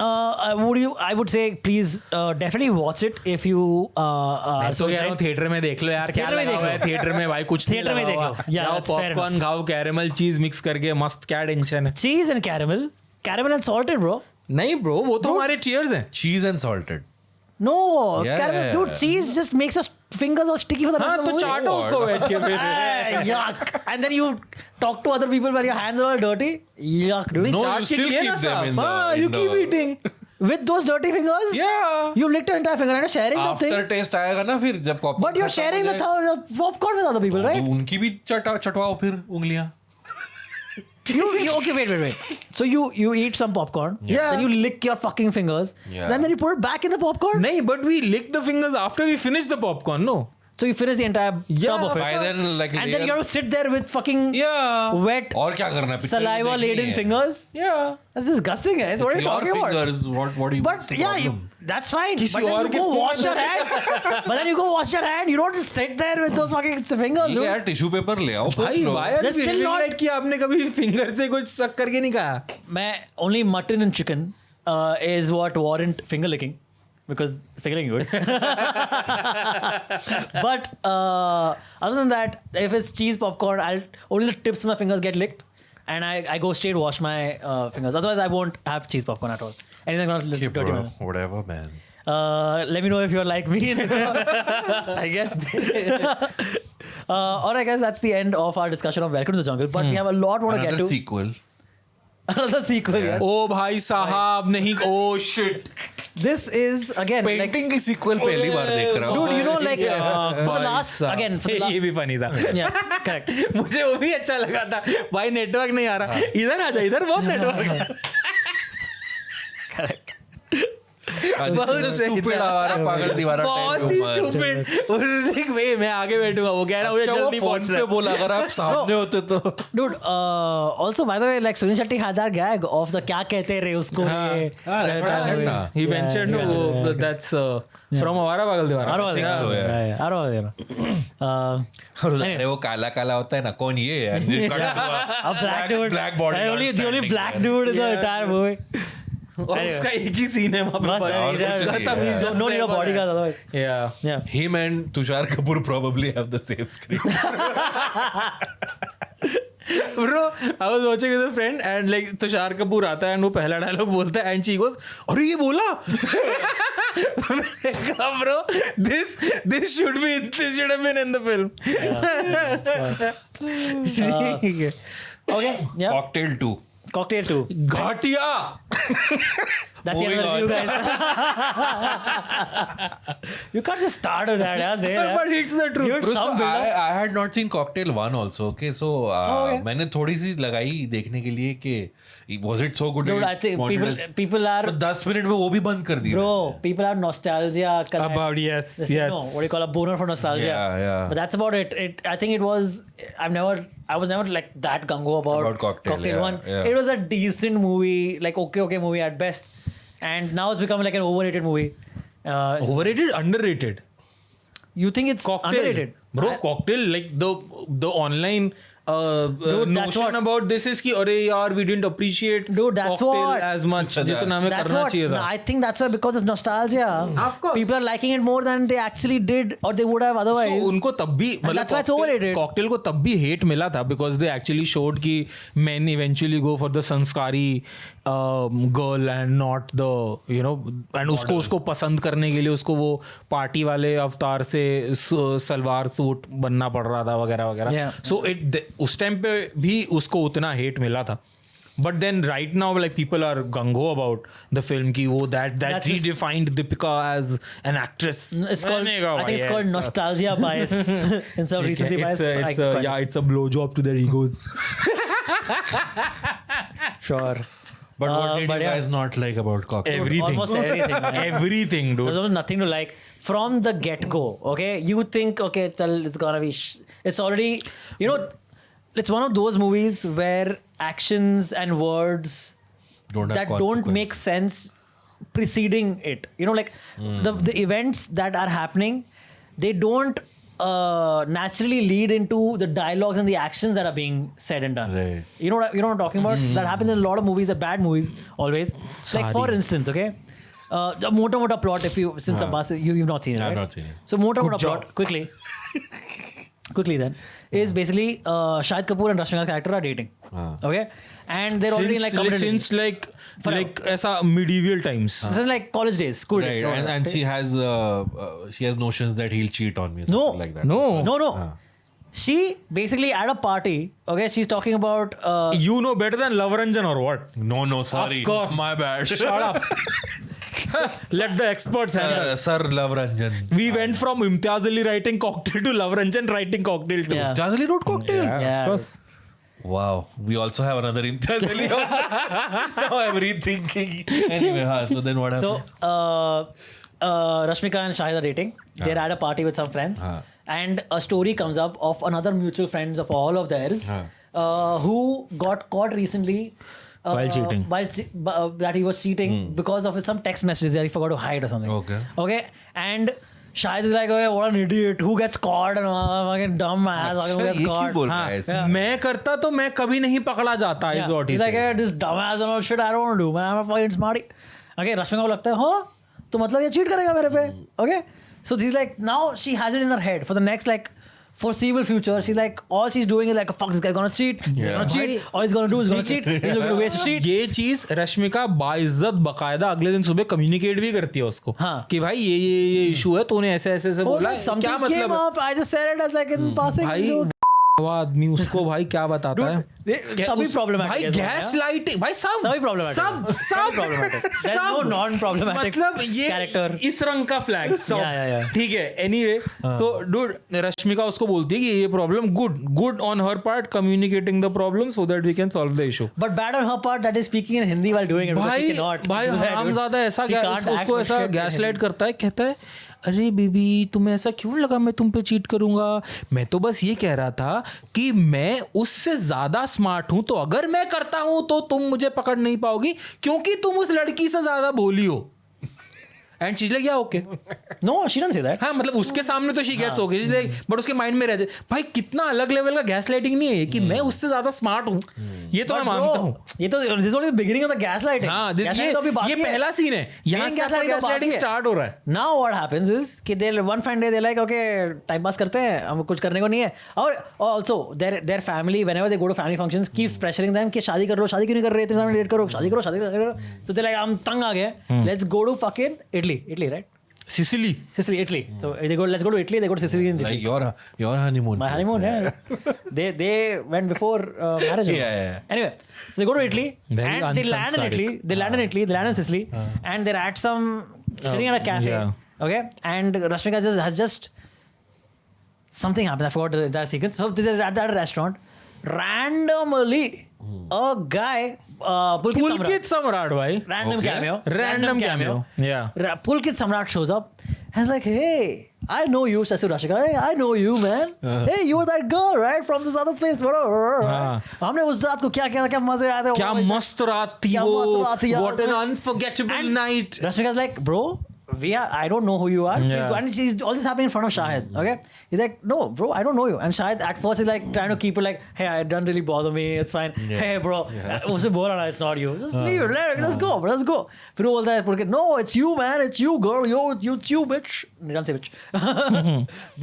I would say please definitely watch it if you मैं तो कह रहा हूँ थिएटर में देख लो यार क्या थिएटर में लगा देख हुआ है लो। थिएटर में भाई कुछ नहीं थिएटर में लगा देख हुआ लो। Yeah, जाओ that's fair पॉपकॉर्न खाओ कैरेमल चीज मिक्स करके मस्त क्या टेंशन है cheese and caramel and salted, bro. नहीं ब्रो वो तो हमारे चीयर्स हैं Cheese and salted. No, Yeah. caramel, dude. Cheese just makes your fingers all sticky for the हाँ rest of the तो movie. चाटो उसको बैठ के फिर Ah, yuck. And then you talk to other people where your hands are all dirty. Yuck, dude. No, chaat you के still किए keep ना them साफ। in the- हाँ, in you keep the- eating With those dirty fingers? Yeah. You licked your entire finger and you're sharing the After thing. taste आएगा ना फिर जब popcorn But you're खत्म sharing हो the जाएगा, popcorn with other people, तो right? उनकी भी चटवाओ फिर उंगलियां. Okay, wait. So you eat some popcorn. Yeah. Then you lick your fucking fingers. Yeah. And then you put it back in the popcorn. नहीं but we lick the fingers after we finish the popcorn no So you finish the entire tub of it. By then like And then you have to sit there with fucking yeah wet, और क्या करना है? Picture saliva देखनी laden है. fingers. Yeah. That's disgusting, guys. What are It's you your talking about? fingers. What do you? But what's the yeah, problem? that's fine. किसी But then और you के go मुंह wash में your hand. But then you go wash your hand. You don't just sit there with those fucking fingers. ठीक है dude. यार tissue paper ले आओ. भाई why are That's you still feeling not- like कि आपने कभी फिंगर से कुछ सक करके नहीं खाया मैं only mutton and chicken is what warrant finger licking because finger licking good. But other than that, if it's cheese popcorn, only the tips of my fingers get licked, and I go straight wash my fingers. Otherwise, I won't have cheese popcorn at all. Anything gonna Okay, dirty. bro. man. Whatever, man. Let me know if you're like me. I guess. Or I guess that's the end of our discussion of Welcome to the Jungle. But we have a lot more to get Another to. sequel. Another sequel. Yes. ओ भाई साहब नहीं oh shit This is again like, painting की sequel पहली बार देख रहा हूँ. dude. You know, like for the last again for the ये last. भी फनी था Yeah, correct. मुझे वो भी अच्छा लगा था भाई नेटवर्क नहीं आ रहा इधर आ जा इधर बहुत नेटवर्क Correct. Stupid आवारा पागल दीवारा बहुत type ही humor. स्टूपिड वे मैं आगे बैठूंगा वो कह रहा मुझे अच्छा, वो जल्दी फोन पहुंचना पे है। बोला अगर आप सामने होते तो Dude, also by the way, like Sunil Shetty had that gag of the क्या कहते रहे उसको ये. that's what I said ना. He mentioned yeah. that's from आवारा पागल दीवारा। I think so, yeah. I don't अरे वो काला काला होता है ना कौन ये है? And they cut to a black dude. black body the only standing black there. dude in the entire movie. और उसका एक ही सीन है वहाँ पे बस, बड़ा। और कुछ उसका नहीं तमीज़ है। just No need a there bodyguard है। otherwise. Yeah. Yeah. Him and Tushar Kapoor probably have the same script. Bro, I was watching with a friend and like Tushar Kapoor आता है and वो पहला डायलॉग बोलता है and she goes अरे ये बोला मैंने कहा bro this should have been in the film. ठीक है। Okay. Yeah. Cocktail 2. Cocktail 2. घाटिया That's the Moving other review, guys. You can't just start with that. Yeah, say that. but it's the truth. Give it Bro, so some build-up. I had not seen Cocktail 1 also. Okay, so okay. मैंने थोड़ी सी लगाई देखने के लिए कि was it so good? Dude, I think people are, तो 10 minute में वो भी बंद कर दिया. bro, people are nostalgia. About yes. No, what do you call a boner for nostalgia? Yeah. But that's about it. I think it was. I was never like that gung-ho about Cocktail, yeah, 1. yeah. It was a decent movie, like okay movie at best, and now it's become like an overrated movie. Overrated, underrated. You think it's Cocktail, underrated, bro? Cocktail, like the online Dude, that's notion what- about this is कि अरे यार we didn't appreciate Dude, that's cocktail what- as much जितना हमें that's करना what. चाहिए था. I think that's why because it's nostalgia. Of course. People are liking it more than they actually did or they would have otherwise. So, उनको तब भी that's why it's overrated. Cocktail को तब भी hate मिला था बिकॉज दे एक्चुअली शोड कि men eventually go for the संस्कारी girl and not the you know and उसको पसंद करने के लिए उसको वो पार्टी वाले अवतार से सलवार सूट बनना पड़ रहा था वगैरह वगैरह. Yeah. सो इट उस टाइम पे भी उसको उतना हेट मिला था. But then right now, like people are gung-ho about the film ki wo that That's redefined Deepika as an actress. It's called. मैंने कहा, I think it's yes. called nostalgia bias instead of recency bias. It's a blowjob to their egos. Sure. But what did but you yeah. guys not like about Cocktail? Everything. Almost everything. Man. Everything, dude. There's almost nothing to like from the get-go. Okay, you think okay, it's gonna be. It's already. You know, it's one of those movies where actions and words Don't have that don't consequence. make sense preceding it. You know, like the events that are happening, they don't naturally lead into the dialogues and the actions that are being said and done. Right. You know what I'm talking about? That happens in a lot of movies, the bad movies always. Like for instance, okay. The mota plot, since Abbas, you've not seen it, I've right? not seen it. So mota Good job. plot, quickly then, is basically Shahid Kapoor and Rashmika's character are dating. Okay? And they're already in like committed since Forever. like ऐसा medieval times. This is like college days, school days. Right, and she has notions that he'll cheat on me. No. Something like that. No. No. She basically at a party, okay, she's talking about You know better than Love Ranjan or what? No, sorry. Of course. My bad. Shut up. Let the experts handle. Sir Love Ranjan. We went from Imtiaz Ali writing Cocktail to Love Ranjan writing Cocktail too. Yeah. Jazali wrote Cocktail. Yeah. Of course. Wow. We also have another Imtiaz Ali. Now I'm rethinking. Anyway, so then what So, happens? Rashmika and Shahid are dating. They're at a party with some friends. And a story comes up of another mutual friends of all of theirs who got caught recently While cheating. That he was cheating because of some text messages that he forgot to hide or something. Okay. And Shahid is like, oh, what an idiot. Who gets caught? And fucking dumb ass. Who gets caught? हाँ, मैं करता तो मैं कभी नहीं पकड़ा जाता is what he He's like, hey, says. this dumbass and all shit I don't want to do. Man, I'm a fucking smarty. Okay, Rashmika को लगता है, हाँ, तो मतलब ये cheat करेगा मेरे पे. Okay, so she's like, now she has it in her head for the next like foreseeable future. She's like, all she's doing is like, fuck, this guy gonna cheat. He's gonna cheat. All he's gonna do is gonna cheat. He's looking to ways to cheat. ये चीज रश्मिका बाइज्जत बकायदा अगले दिन सुबह communicate भी करती है उसको कि भाई ये इशू है तूने ऐसे ऐसे Oh, बोला like something क्या came मतलब up. I just said it as like in passing. भाई joke. वो आदमी उसको भाई क्या बताता है सभी problematic भाई है इसमें, गैस हाँ? लाइटिंग भाई सब सभी problematic सब है। सब सभी problematic। There's no non-problematic मतलब ये character। इस रंग का फ्लैग सब Yeah. ठीक है एनीवे सो डूड रश्मिका उसको बोलती है कि ये problem good on her part communicating the problem so that we can solve the issue But bad on her part that is speaking in Hindi while doing it. because she भाई cannot भाई do that, हम dude. ज्यादा ऐसा She can't act उसको for ऐसा shit in gas light Hindi. करता है कहता है अरे बेबी तुम्हें ऐसा क्यों लगा मैं तुम पे चीट करूंगा मैं तो बस ये कह रहा था कि मैं उससे ज्यादा स्मार्ट हूं तो अगर मैं करता हूं तो तुम मुझे पकड़ नहीं पाओगी क्योंकि तुम उस लड़की से ज्यादा भोली हो एंड चीज लगे okay No, she doesn't say that. हाँ मतलब उसके सामने तो शी गेट्स ओके बट उसके माइंड में रह जाए भाई कितना अलग लेवल का गैस लाइटिंग नहीं है कि मैं उससे ज्यादा स्मार्ट हूँ ये तो मैं But मानता bro, हूँ ये तो this is only the beginning of the gaslighting. हाँ Gaslighting तो अभी ये बाकी है। पहला सीन है यहाँ से gaslighting तो गैस लाइटिंग बाकी है। स्टार्ट हो रहा है Now what happens is कि they one fine day they like okay time pass करते हैं हम कुछ करने को नहीं है और also their family whenever they go to family functions keeps pressuring them कि शादी कर लो शादी क्यों नहीं कर रहे इतने सारे डेट करो शादी करो so they like हम तंग आ गए let's go to fucking Italy right Sicily Sicily Italy so they go let's go to Italy they go to Sicily in Italy Like your honeymoon. my place, honeymoon yeah. they went before marriage Yeah. anyway so they go to Italy Very and they land in Italy they land in Italy they land in Sicily and they're at some sitting at a cafe yeah. okay and Rashmika has just something happened I forgot the entire sequence so they're at that restaurant randomly a guy Pulkit Samrat भाई random cameo yeah Pulkit Samrat shows up and is like, hey, I know you, Sasu Rashika. Hey, I know you, man. Hey, you were that girl, right? From this other place. हमने उस रात को क्या किया था क्या मजे आए थे क्या मस्त रात थी क्या वो मस्त रात थी यार। what an unforgettable night Rashmika's like, bro, I don't know who you are. Yeah. And she's all this happening in front of Shahid. Okay, he's like, no, bro, I don't know you. And Shahid at first is like trying to keep it like, hey, it doesn't really bother me. It's fine. Hey, bro, उसे बोला ना, it's not you. Just leave it. Let's go. Let's go. फिर वो बोलता है Pulkit, no, it's you, man. It's you, girl. It's you, bitch. He doesn't say bitch.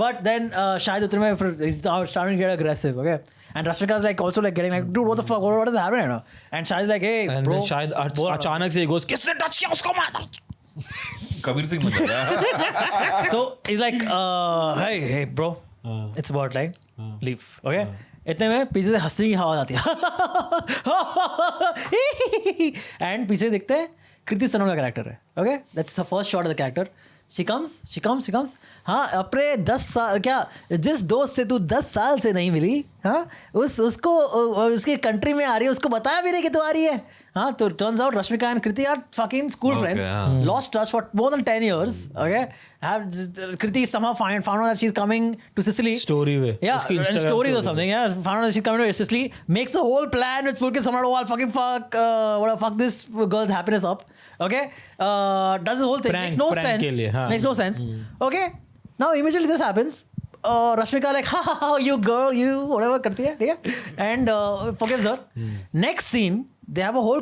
But then Shahid उतर में he's now starting to get aggressive. Okay. And Rashmika's like also like getting like, dude, what the fuck? What is happening? You know? And Shahid's like, hey, and bro. then शायद अचानक से goes किसने touch किया उसको मार Kabir Singh बन गया. So he's like, hey, bro, it's about like, leave, okay? इतने में पीछे से हंसने की आवाज आती है एंड पीछे देखते हैं कृति सनन का कैरेक्टर है okay that's the first shot of the character she comes हाँ अपने 10 साल क्या जिस दोस्त से तू 10 साल से नहीं मिली हाँ उसको उसके कंट्री में आ रही है उसको बताया भी नहीं कि तू आ रही है हाँ तो turns out Rashmika and Kriti are fucking school friends lost touch for more than 10 years okay Kriti somehow found out that she's coming to Sicily story way yeah stories or something yeah found out that she's coming to Sicily makes a whole plan with Pulkit Samrat oh I'll fucking fuck this girl's happiness up okay does the whole thing Prank, makes no prank sense के लिए, हाँ. makes no sense okay now immediately this happens Rashmika like ha you girl you whatever करती है ठीक है and forgives her next scene they have a whole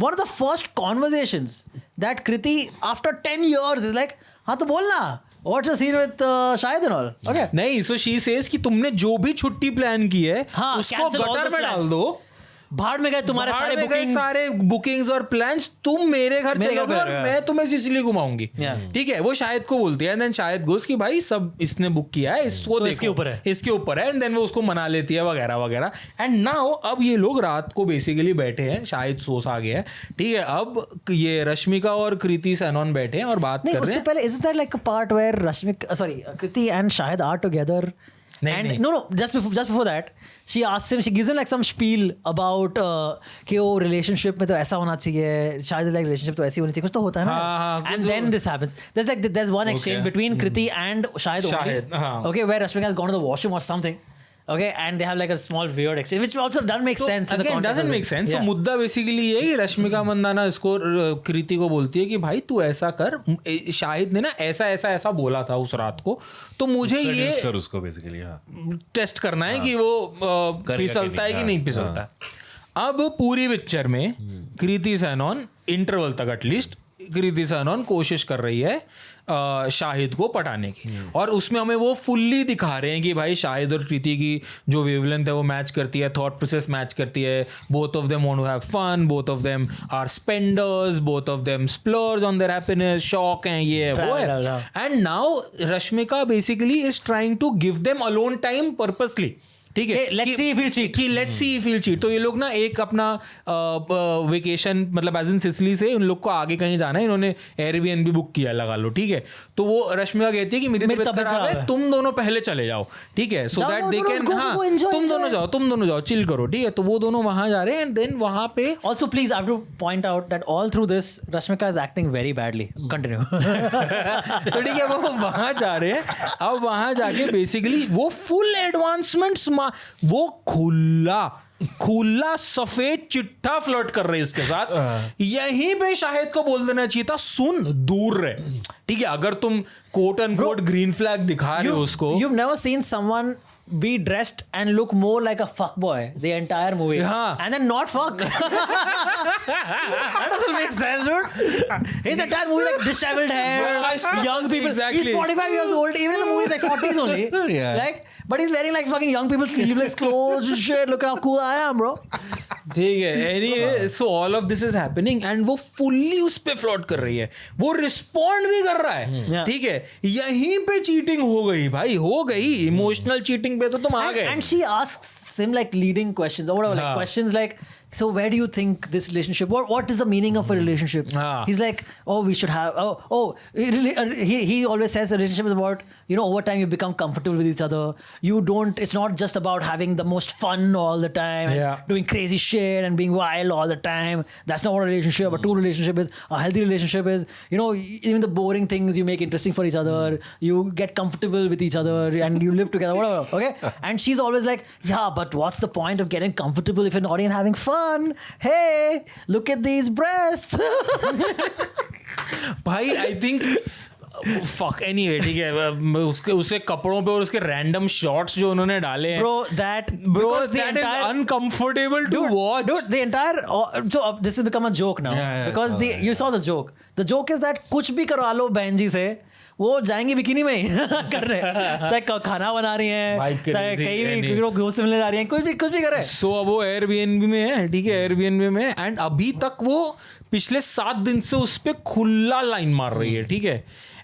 one of the first conversations that Kriti after 10 years is like हाँ तो बोलना what's your scene with Shahid and all okay नहीं so she says कि तुमने जो भी छुट्टी plan की है हाँ, उसको cancel all गटर those में plans. डाल दो भाड़ में गए तुम्हारे बाहर सारे में गए बुकिंग सारे बुकिंग्स और प्लान्स तुम मेरे घर मेरे चलोगे घर और पे, मैं तुम्हें सिसिली घुमाऊंगी Yeah. ठीक है वो शायद को बोलती है देन शायद गोस कि भाई सब इसने बुक किया है इसको तो देखो इसके ऊपर है एंड देन वो उसको मना लेती है वगैरह वगैरह एंड नाउ अब ये लोग रात को बेसिकली बैठे हैं शायद सोस आ गया है ठीक है अब ये रश्मिका और कृति सैनन बैठे हैं और बात नहीं कर रहे उससे हैं पहले is that like a part where Rashmika sorry Kriti and Shahid are together and नहीं. no just before that she asks him she gives him like some spiel about कि वो relationship में तो ऐसा होना चाहिए शायद like relationship तो ऐसी होनी चाहिए कुछ तो होता है हाँ, ना and then this happens there's one exchange between Kriti and Shahid only हाँ. okay where Rashmika has gone to the washroom or something okay and they have like a small weird exchange which also doesn't make sense in the again context doesn't of make it. sense so Yeah. मुद्दा basically ये है कि रश्मिका मंदाना इसको कृति को बोलती है कि भाई तू ऐसा कर शाहिद ने ना ऐसा बोला था उस रात को तो मुझे ये कर उसको बेसिकली हाँ टेस्ट करना है कि वो फिसलता है कि नहीं फिसलता है अब पूरी पिक्चर में कृति सैनन इंटरवल तक एटलीस्ट कृति सैनन कोशिश कर रही है शाहिद को पटाने की और उसमें हमें वो फुल्ली दिखा रहे हैं कि भाई शाहिद और कृति की जो वेवलेंथ है वो मैच करती है थॉट प्रोसेस मैच करती है both of them want to have fun both of them are spenders both of them splurge on their happiness शौक हैं ये वो है and now Rashmika basically is trying to give them alone time purposely ठीक है, let's see if he'll cheat. कि let's see if he'll cheat. तो ये लोग ना एक अपना वेकेशन मतलब एज इन सिसली से उन लोग को आगे कहीं जाना है, इन्होंने एयरबीएनबी बुक किया लगा लो, ठीक है. तो वो रश्मिका कहती है कि मेरी तबीयत खराब है, तुम दोनों पहले चले जाओ, ठीक है, सो दैट दे कैन, हाँ तुम दोनों जाओ चिल करो, ठीक है. तो वो दोनों वहां जा रहे हैं एंड देन वहां पे Also, please, I have to point out that all through this, Rashmika is acting very badly. Continue. तो ठीक है, वो वहां जा रहे हैं. अब वहां जाके बेसिकली वो फुल एडवांसमेंट्स, वो खुला सफेद चिट्ठा फ्लर्ट कर रही है उसके साथ. यहीं पे शाहिद को बोल देना चाहिए था, सुन दूर रहे, ठीक है. अगर तुम quote and quote green flag दिखा रहे हो उसको. You've never seen someone be dressed and look more like a fuckboy the entire movie, and then not fuck. That doesn't make sense, dude. His entire movie like disheveled hair, young people. Exactly. He's 45 years old. Even in the movie, he's like 40s only. Yeah. Like, but he's wearing like fucking young people sleeveless clothes and shit. Look at how cool I am, bro. ठीक है. Anyway, so all of this is happening and वो fully उस पे flirt कर रही है, वो respond भी कर रहा है, ठीक है. यहीं पे चीटिंग हो गई भाई, हो गई. इमोशनल चीटिंग पे तो तुम आ गए. And she asks him like leading questions or whatever, like questions like, so where do you think this relationship, what is the meaning of a relationship? He's like, oh, we should have, he always says a relationship is about, you know, over time you become comfortable with each other. You don't, it's not just about having the most fun all the time and doing crazy shit and being wild all the time. That's not what a relationship, a true relationship is. A healthy relationship is, you know, even the boring things you make interesting for each other. You get comfortable with each other and you live together, whatever, okay? And she's always like, yeah, but what's the point of getting comfortable if you're not even having fun? Hey, look at these breasts. भाई I think fuck anyway, ठीक है. उसके कपड़ों पे और उसके random shots जो उन्होंने डाले हैं, that is uncomfortable to watch. Dude, the entire so this has become a joke now, because you saw the joke. The joke is that कुछ भी करवा लो बहन जी से, वो जाएंगी बिकिनी में ही कर रहे हैं, चाहे खाना बना रही हैं, चाहे कहीं भी घूस मिलने जा रही हैं, कुछ भी कर रहे हैं. सो अब वो एयरबीएनबी में है, ठीक है, एयरबीएनबी में, एंड अभी तक वो पिछले 7 दिन से उस पर खुला लाइन मार रही है, ठीक है.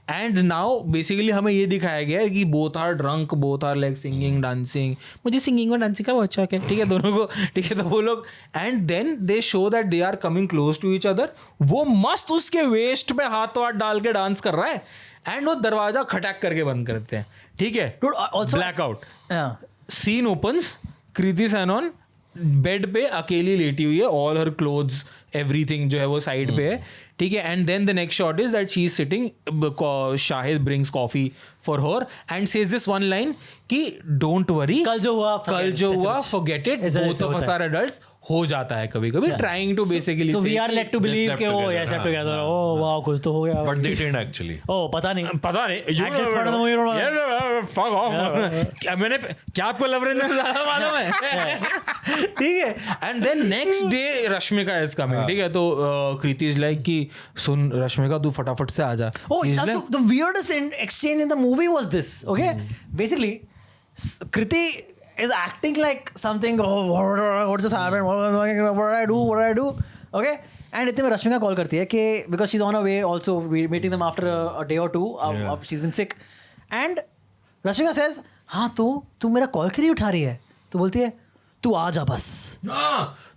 एंड नाउ बेसिकली हमें ये दिखाया गया है कि both are drunk, both are like singing dancing. मुझे सिंगिंग और डांसिंग का बहुत शौक है, ठीक है, दोनों को, ठीक है. तो वो लोग, and then they show that they are coming close to each other. वो मस्त उसके वेस्ट पे हाथ डाल के डांस कर रहा है एंड वो दरवाजा खटक करके बंद करते हैं, ठीक है. Blackout scene opens, Kriti Sanon bed पे अकेली लेटी हुई है, ऑल हर क्लोथ्स एवरीथिंग जो है वो साइड पे है, ठीक है. And then the next shot is that she is sitting, Shahid brings coffee for her and says this one line कि डोंट वरी, कल जो हुआ forget it, both of us are adults. हो जाता है कभी कभी, trying to basically, so we are let to believe कि oh yes slept together, oh wow कुछ तो हो गया, but they didn't actually. oh पता नहीं fuck off. मैंने क्या आपको लवरेंद्र ज़्यादा मालूम है, ठीक है. And then next day Rashmika is coming, ठीक है. तो कृति इज लाइक कि सुन रश्मिका तू फटाफट से आ जा. oh that's the weirdest exchange in the movie was this, okay? Basically Kriti is acting like something, oh what just happened, what did I do, okay? And इतने में रश्मिका कॉल करती है कि because she's on her way also, we meeting them after a day or two, she's been sick, and Rashmika says, हाँ तू मेरा call क्यों नहीं उठा रही है? तो बोलती है तू आ जा बस,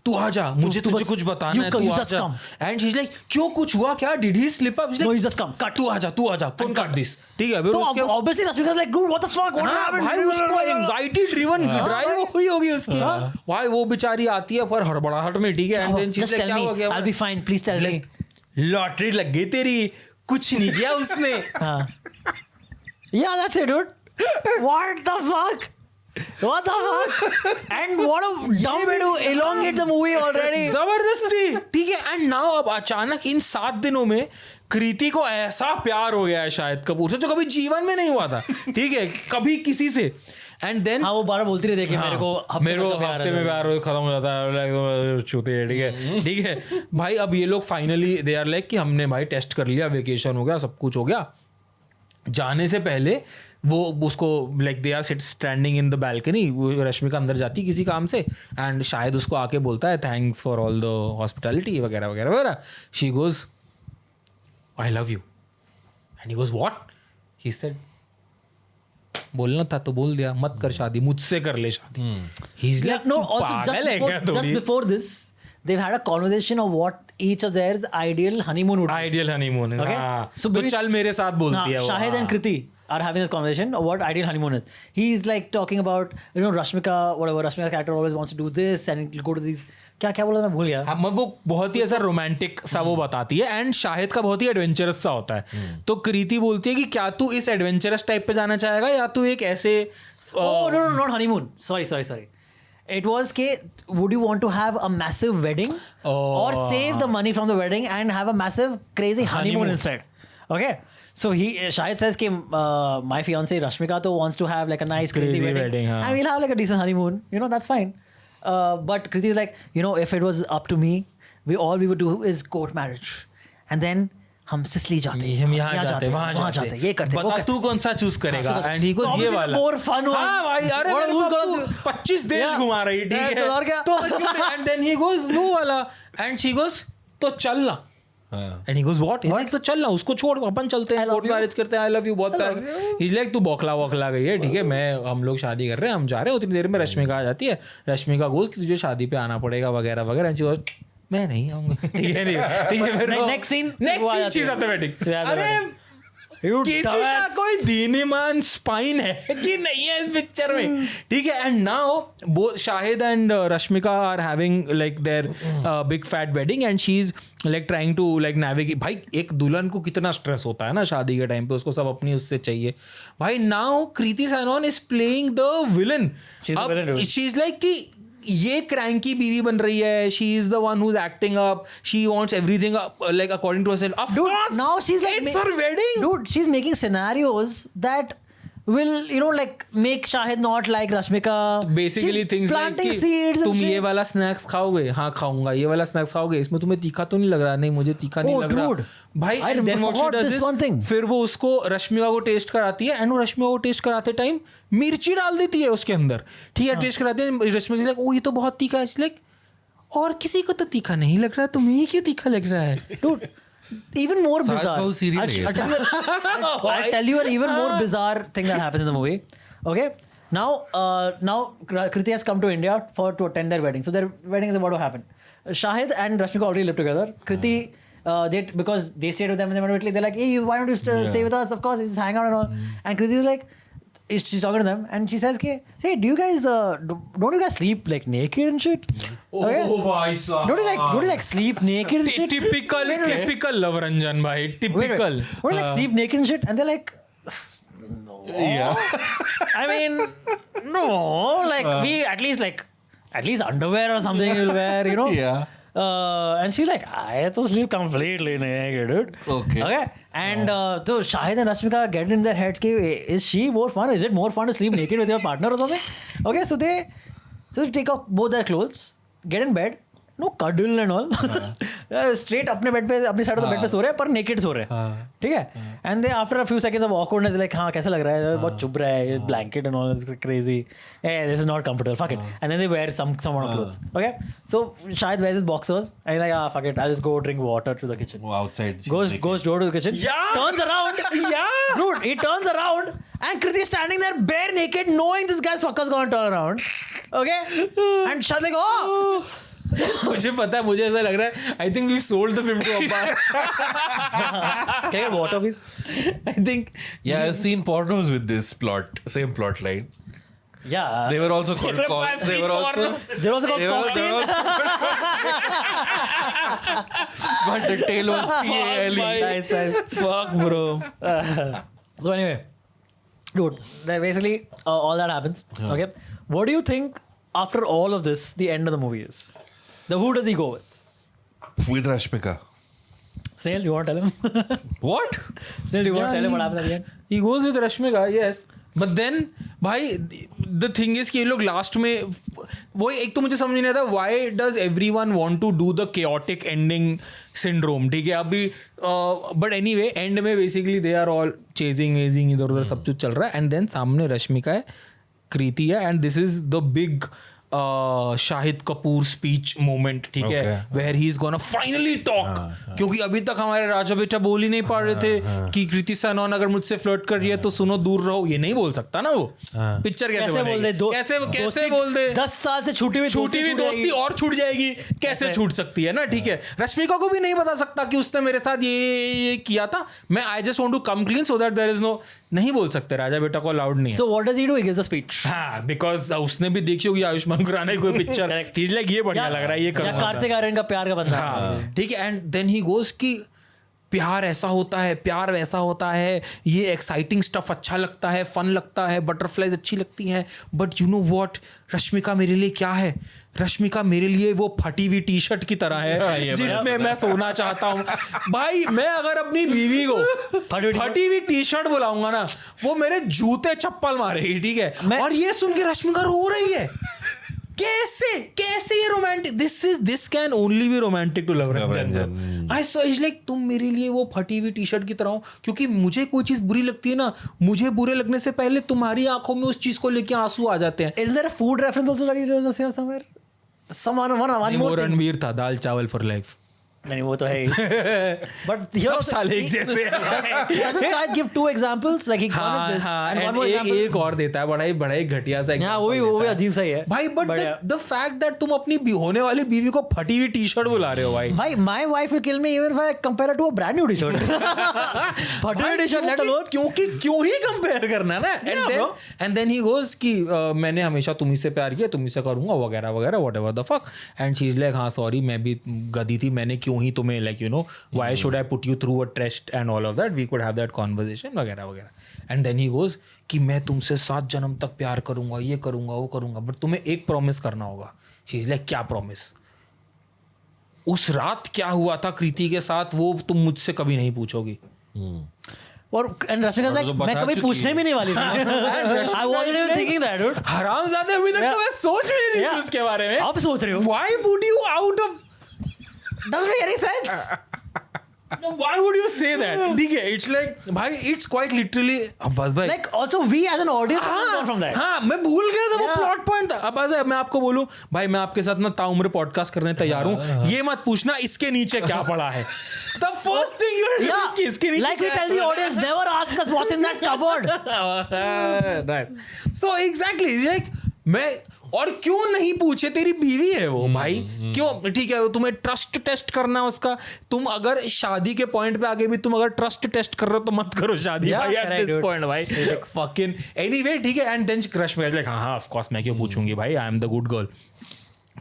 तू आ जा, मुझे तुझे कुछ बताना है, तू आ जा. एंड शी इज लाइक क्यों, कुछ हुआ क्या, did he slip up? No, you just come, cut, तू आ जा, फोन काट दिस, ठीक है. तो obviously Rashmika is like dude what the fuck, what happened भाई, उसको एंजाइटी ड्रिवन ड्राइव हुई होगी उसकी. भाई वो बेचारी आती है पर हड़बड़ाहट में, ठीक है. And then she is like क्या हो गया, I will be fine, please tell me. Lottery लग गई तेरी, कुछ नहीं किया उसने. Yeah that's it dude, what the fuck. What the fuck? And what a dumb way to elongate the movie already. जबरदस्ती, ठीक है. एंड नाउ अब अचानक इन 7 दिनों में कृति को ऐसा प्यार हो गया है शाहिद कपूर से जो कभी जीवन में नहीं हुआ था, ठीक है, कभी किसी से. एंड देन हाँ वो बार बोलती रही, देखिए मेरे को हफ्ते में प्यार खत्म हो जाता है, छूते है, ठीक है, ठीक है. भाई अब ये लोग फाइनली दे आर लाइक कि हमने भाई टेस्ट कर लिया, वेकेशन हो गया, सब कुछ हो गया. जाने से पहले वो उसको like they are standing in the balcony, Rashmika अंदर जाती किसी काम से एंड शायद उसको आके बोलता है thanks for all the hospitality वगैरह वगैरह वगैरह. She goes I love you and he goes what, he said बोलना था तो बोल दिया, मत कर शादी, मुझसे कर ले शादी. He's like, No, "तू also पागल है क्या just थोड़ी?" before this, they've had a conversation of what each of theirs ideal honeymoon would be. Ideal honeymoon. Okay. हाँ. So तो British- चल मेरे साथ बोलती है वो. Shahid and हाँ. Kriti are having this conversation of what ideal honeymoon is. He's like talking about, you know, Rashmika, whatever, Rashmika's character always wants to do this and he'll go to these, क्या बोला मैं भूल गया. हाँ, वो बहुत ही ऐसा रोमांटिक सा वो बताती है, एंड शाहिद का बहुत ही एडवेंचरस सा होता है. तो कृति बोलती है कि क्या तू इस एडवेंचरस टाइप पे जाना चाहेगा या तू एक ऐसे Oh, no, not honeymoon. Sorry. It was, would you want to have a massive wedding or save the money from the wedding and have a massive crazy honeymoon instead? Okay. So Shahid says, my fiance Rashmika to wants to have like a nice crazy wedding हाँ. and we'll have like a decent honeymoon. You know, that's fine. But Kriti is like, you know, if it was up to me, all we would do is court marriage. And then हम Sicily जाते हम यहाँ जाते वहाँ जाते ये करते बता तू कौन सा चूज करेगा. एंड ही गोस ये वाला मोर फन वन. हाँ भाई, अरे मेरे को 25 देश घुमा रही, ठीक है. और क्या? तो एंड देन ही गोस वो वाला एंड शी गोस तो चलना. And he goes what, like तो चलना, उसको छोड़ अपन चलते हैं, कोर्ट मैरिज करते हैं, आई लव यू बहुत प्यार. ही लाइक तू बौखला गई है, ठीक है, मैं हम लोग शादी कर रहे हैं, हम जा रहे हैं. उतनी देर में रश्मिका आ जाती है. रश्मिका गोस कि तुझे शादी पे आना पड़ेगा वगैरह वगैरह. एंड शी गोस मैं नहीं आऊंगा. ठीक है. नेक्स्ट सीन चीज ऑटोमेटिक. अरे किसी का कोई दीनीमान स्पाइन है कि नहीं है इस पिक्चर में, ठीक है. And now both Shahid and Rashmika are having like their big fat wedding and she is like trying to like navigate. भाई एक दुल्हन को कितना स्ट्रेस होता है ना शादी के टाइम पे, उसको सब अपनी उससे चाहिए. भाई now Kriti Sanon is playing the villain. She is like कि ये क्रैंकी बीवी बन रही है. She is the one who is acting up. She wants everything like according to herself. Of course now she's like it's her wedding. Dude, she's making scenarios that will, you know, like make Shahid not like Rashmika. Basically She's things like planting seeds तुम and ये shit. वाला snacks खाओगे, हाँ खाऊंगा. ये वाला snacks खाओगे, इसमें तुम्हें तीखा तो नहीं लग रहा. नहीं मुझे तीखा नहीं Oh, लग रहा. dude. भाई I then what she forgot does this is, one thing. फिर वो उसको रश्मिका को टेस्ट कराती है एंड वो रश्मिका को टेस्ट कराते टाइम मिर्ची डाल देती है उसके अंदर, ठीक है. टेस्ट कराते हैं, रश्मिका लाइक ओ ये तो बहुत तीखा है. लाइक और किसी को तो तीखा नहीं लग रहा, तुम्हें ही क्यों तीखा लग रहा है. Dude, even more Saas bizarre. Bahu serial hai. I'll tell you an even more bizarre thing that happens in the movie. Okay, now Kriti has come to India to attend their wedding. So their wedding is about to happen. Shahid and Rashmika already live together. Kriti, because they stayed with them and they went to Italy, they're like, hey, why don't you stay with us? Of course, we just hang out and all. And Kriti is like, she's talking to them and she says, hey, do you guys don't you guys sleep like naked and shit? Okay? ओ भाई साहब, Don't you like sleep naked and shit? Typical love Ranjan भाई, typical. Don't you like sleep naked and shit? And they're like, no. Yeah. I mean, no. Like we at least underwear or something we'll wear, you know. Yeah. And she's like, I to sleep completely naked, dude. Okay. And so Shahid and Rashmika get in their heads, is she more fun? Is it more fun to sleep naked with your partner or something? Okay, so they take off both their clothes, get in bed, no cuddle and all. Straight अपने bed पे, अपनी side of the bed पे सो रहे हैं पर naked सो रहे हैं, ठीक है. And they after a few seconds of awkwardness like हाँ कैसा लग रहा है, बहुत चुभ रहा है, blanket and all is crazy, this is not comfortable, fuck it. And then they were some amount of clothes. Okay, so Shahid wears his boxers and he's like, fuck it, I'll just go drink water to the kitchen. Oh, outside. Goes door to the kitchen. Yeah. Turns around. Yeah. Dude, he turns around and Kriti is standing there bare naked, knowing this guy's fucker's gonna turn around. Okay? And Shahid's like, oh. मुझे पता है, मुझे ऐसा लग रहा है, I think we sold the film to Abbas. Can I get water, please? I think Yeah, I've seen pornos with this same plot line. Yeah. They were also called I've They seen were also. They're also called They were cocktail. But the tail was PALE. Nice. fuck bro. So anyway, dude, basically all that happens. Okay. What do you think after all of this, the end of the movie is? Who does he go with? With Rashmika. Snail, you want to tell him? What? Snail, you want to tell him what happened at the end? He goes with Rashmika, yes. But then भाई the thing is कि ये लोग last में वो एक तो मुझे समझ नहीं आता why does everyone want to do the chaotic ending syndrome, ठीक है. अभी but anyway end में basically they are all chasing इधर उधर सब कुछ चल रहा है. And then सामने रश्मिका है, कृति है, and this is the big Shahid Kapoor speech moment, ठीक है, where he is gonna finally talk, क्योंकि अभी तक हमारे राजा बेटा बोल ही नहीं पा रहे थे कि कृति सनोन अगर मुझसे फ्लर्ट कर रही है तो सुनो दूर रहो, ये नहीं बोल सकता ना वो। पिक्चर कैसे बोल दे, कैसे बोल दे, 10 साल से छूटी हुई दोस्ती और छूट जाएगी, कैसे छूट सकती है ना, ठीक है। रश्मिका को भी नहीं बता सकता कि उसने मेरे साथ ये किया था, मैं I just want to come clean so that there is no, नहीं बोल सकते, राजा बेटा को अलाउड नहीं है। So what does he do, he gives a speech. हाँ, बिकॉज उसने भी देखी होगी आयुष्मान खुराना की कोई पिक्चर, इज लाइक ये बढ़िया लग रहा है, ये करूंगा, कार्तिक आर्यन का प्यार का बदला। हाँ, ठीक है। एंड देन ही गोज कि प्यार ऐसा होता है, प्यार वैसा होता है, ये एक्साइटिंग स्टफ अच्छा लगता है, फन लगता है, बटरफ्लाइज अच्छी लगती हैं, but you know what, Rashmika मेरे लिए क्या है, रश्मिका मेरे लिए वो फटी हुई टी शर्ट की तरह है जिसमें मैं सोना चाहता हूँ। भाई मैं अगर अपनी बीवी को फटी हुई टी शर्ट बुलाऊंगा ना, वो मेरे जूते चप्पल मारेगी, ठीक है। और ये सुन के रश्मिका रो रही है, कैसे ये romantic, this can only be romantic to Luv Ranjan. I so is like तुम मेरे लिए वो फटी हुई टी शर्ट की तरह हो, क्योंकि मुझे कोई चीज बुरी लगती है ना, मुझे बुरे लगने से पहले तुम्हारी आंखों में उस चीज को लेके आंसू आ जाते हैं। Is there a food reference also that you just have somewhere? Someone one more thing. Ranveer था, दाल चावल फॉर लाइफ। नहीं वो तो है ही। But सब साले एक जैसे doesn't Shahid give 2 examples like he one is this and one more example? एक और देता है, बड़ा ही घटिया सा। हाँ वो भी अजीब सा ही है भाई, बट द फैक्ट दैट तुम अपनी होने वाली बीवी को फटी हुई टी शर्ट बुला रहे हो भाई my wife will kill me even if I compare it to a brand new t-shirt. फटी हुई t-shirt let alone, क्योंकि क्यों ही कंपेयर करना ना। एंड देन ही गोज कि मैंने हमेशा तुम्ही से प्यार किया, तुम्ही से करूंगा वगैरह वगैरह whatever the fuck. And she is like हाँ सॉरी, मैं भी गधी थी, मैंने क्यों ही तुम्हें like you know why should I put you through a test and all of that, we could have that conversation वगैरह वगैरह। एंड देन ही गोज कि मैं तुमसे 7 जन्म तक प्यार करूंगा, ये करूंगा वो करूंगा, बट तुम्हें एक प्रॉमिस करना होगा। शी इज लाइक क्या प्रॉमिस? उस रात क्या हुआ था कृति के साथ वो तुम मुझसे कभी नहीं पूछोगी। और एंड रश्मिका लाइक मैं कभी पूछने भी नहीं वाली थी। I wasn't even thinking that dude. हरामजादे, अभी तक तो मैं सोच भी नहीं रही थी उसके बारे में। अब सोच रहे हो? Why would you out of Doesn't make any sense. Why would you say that? ठीक है, it's like भाई it's quite literally बस भाई Like also we as an audience have gone from that. हाँ मैं भूल गया था वो प्लॉट पॉइंट था। अब मैं आपको बोलूं भाई मैं आपके साथ ना ताउम्र पॉडकास्ट करने तैयार हूँ, ये मत पूछना इसके नीचे क्या पड़ा है। The first thing you will do is इसके नीचे like we tell the audience never ask us what's in that cupboard. Nice. So exactly like मैं और क्यों नहीं पूछे, तेरी बीवी है वो भाई, क्यों? ठीक है तुम्हें ट्रस्ट टेस्ट करना है उसका, तुम अगर शादी के पॉइंट पे आगे भी तुम अगर ट्रस्ट टेस्ट कर रहे हो तो मत करो शादी भाई एट दिस पॉइंट भाई फकिंग एनीवे, ठीक है। एंड देन क्रश में लाइक हाँ ऑफ कोर्स मैं क्यों पूछूंगी भाई, I am the good girl.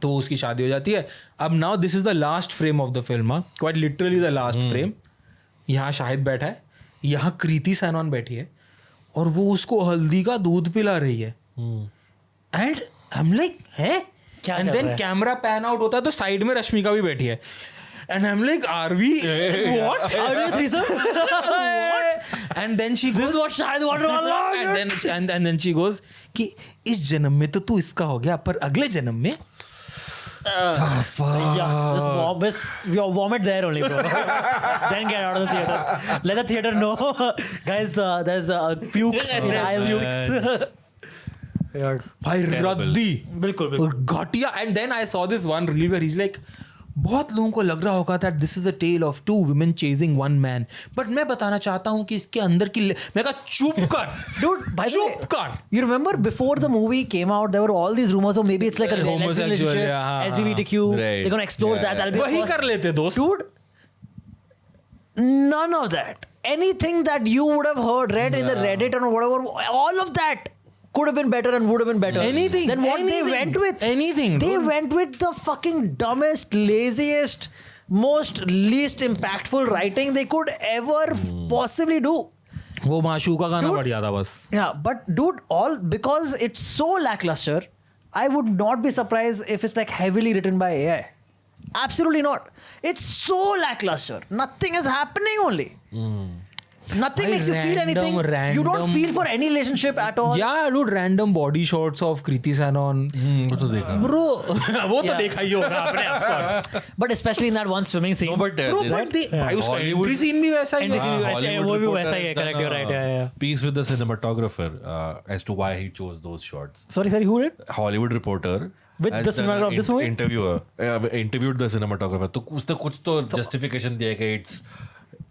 तो उसकी शादी हो जाती है। अब now this is the last frame of the film, quite literally the last frame. यहाँ शाहिद बैठा है, यहाँ कृति सैनन बैठी है और वो उसको हल्दी का दूध पिला रही है। एंड I'm like, है? And then camera pan out होता है तो साइड में रश्मिका भी बैठी है। And I'm like, are we what? Are we a threesome? What? And then she goes, This is what Shahid wanted all along. and then she goes कि इस जन्म में तो तू इसका हो गया, पर अगले जन्म में Yeah, just vomit there only, bro. Then get out of the theater. Let the theater know, guys. There's a puke in aisle 6. भाई रद्दी बिल्कुल और घटिया। And then I saw this one reel where he is like बहुत लोगों को लग रहा होगा that this is a tale of 2 women chasing 1 man, but मैं बताना चाहता हूं कि इसके अंदर की मैं कहा चुप कर dude, by the way, चुप कर। you remember before the movie came out there were all these rumors, or maybe it's like a Homosexual, relationship, yeah, LGBTQ, right. they're gonna explore that, that'll be वही first. कर लेते दोस्त। Dude, none of that. Anything that you would have heard, read in the Reddit or whatever, all of that could have been better and would have been better. Anything. Then what they went with? Anything. They went with the fucking dumbest, laziest, most least impactful writing they could ever possibly do. वो माशू का गाना बढ़ जाता बस। Yeah, but dude, all because it's so lackluster, I would not be surprised if it's like heavily written by AI. Absolutely not. It's so lackluster. Nothing is happening only. Nothing makes you feel anything. You don't feel for any relationship at all. Yeah, dude, random body shots of Kriti Sanon. वो तो देखा Bro, वो तो देखा ही होगा आपने of course. But especially in that one swimming scene. No, but Bro, but भाई उसका entry scene भी वैसा ही है। वो भी वैसा ही है, correct, you're right, yeah. Piece with the cinematographer as to why he chose those shots. Sorry, who did? Hollywood Reporter With the cinematographer of this movie? Interviewed the cinematographer. तो उसने कुछ तो justification दिया कि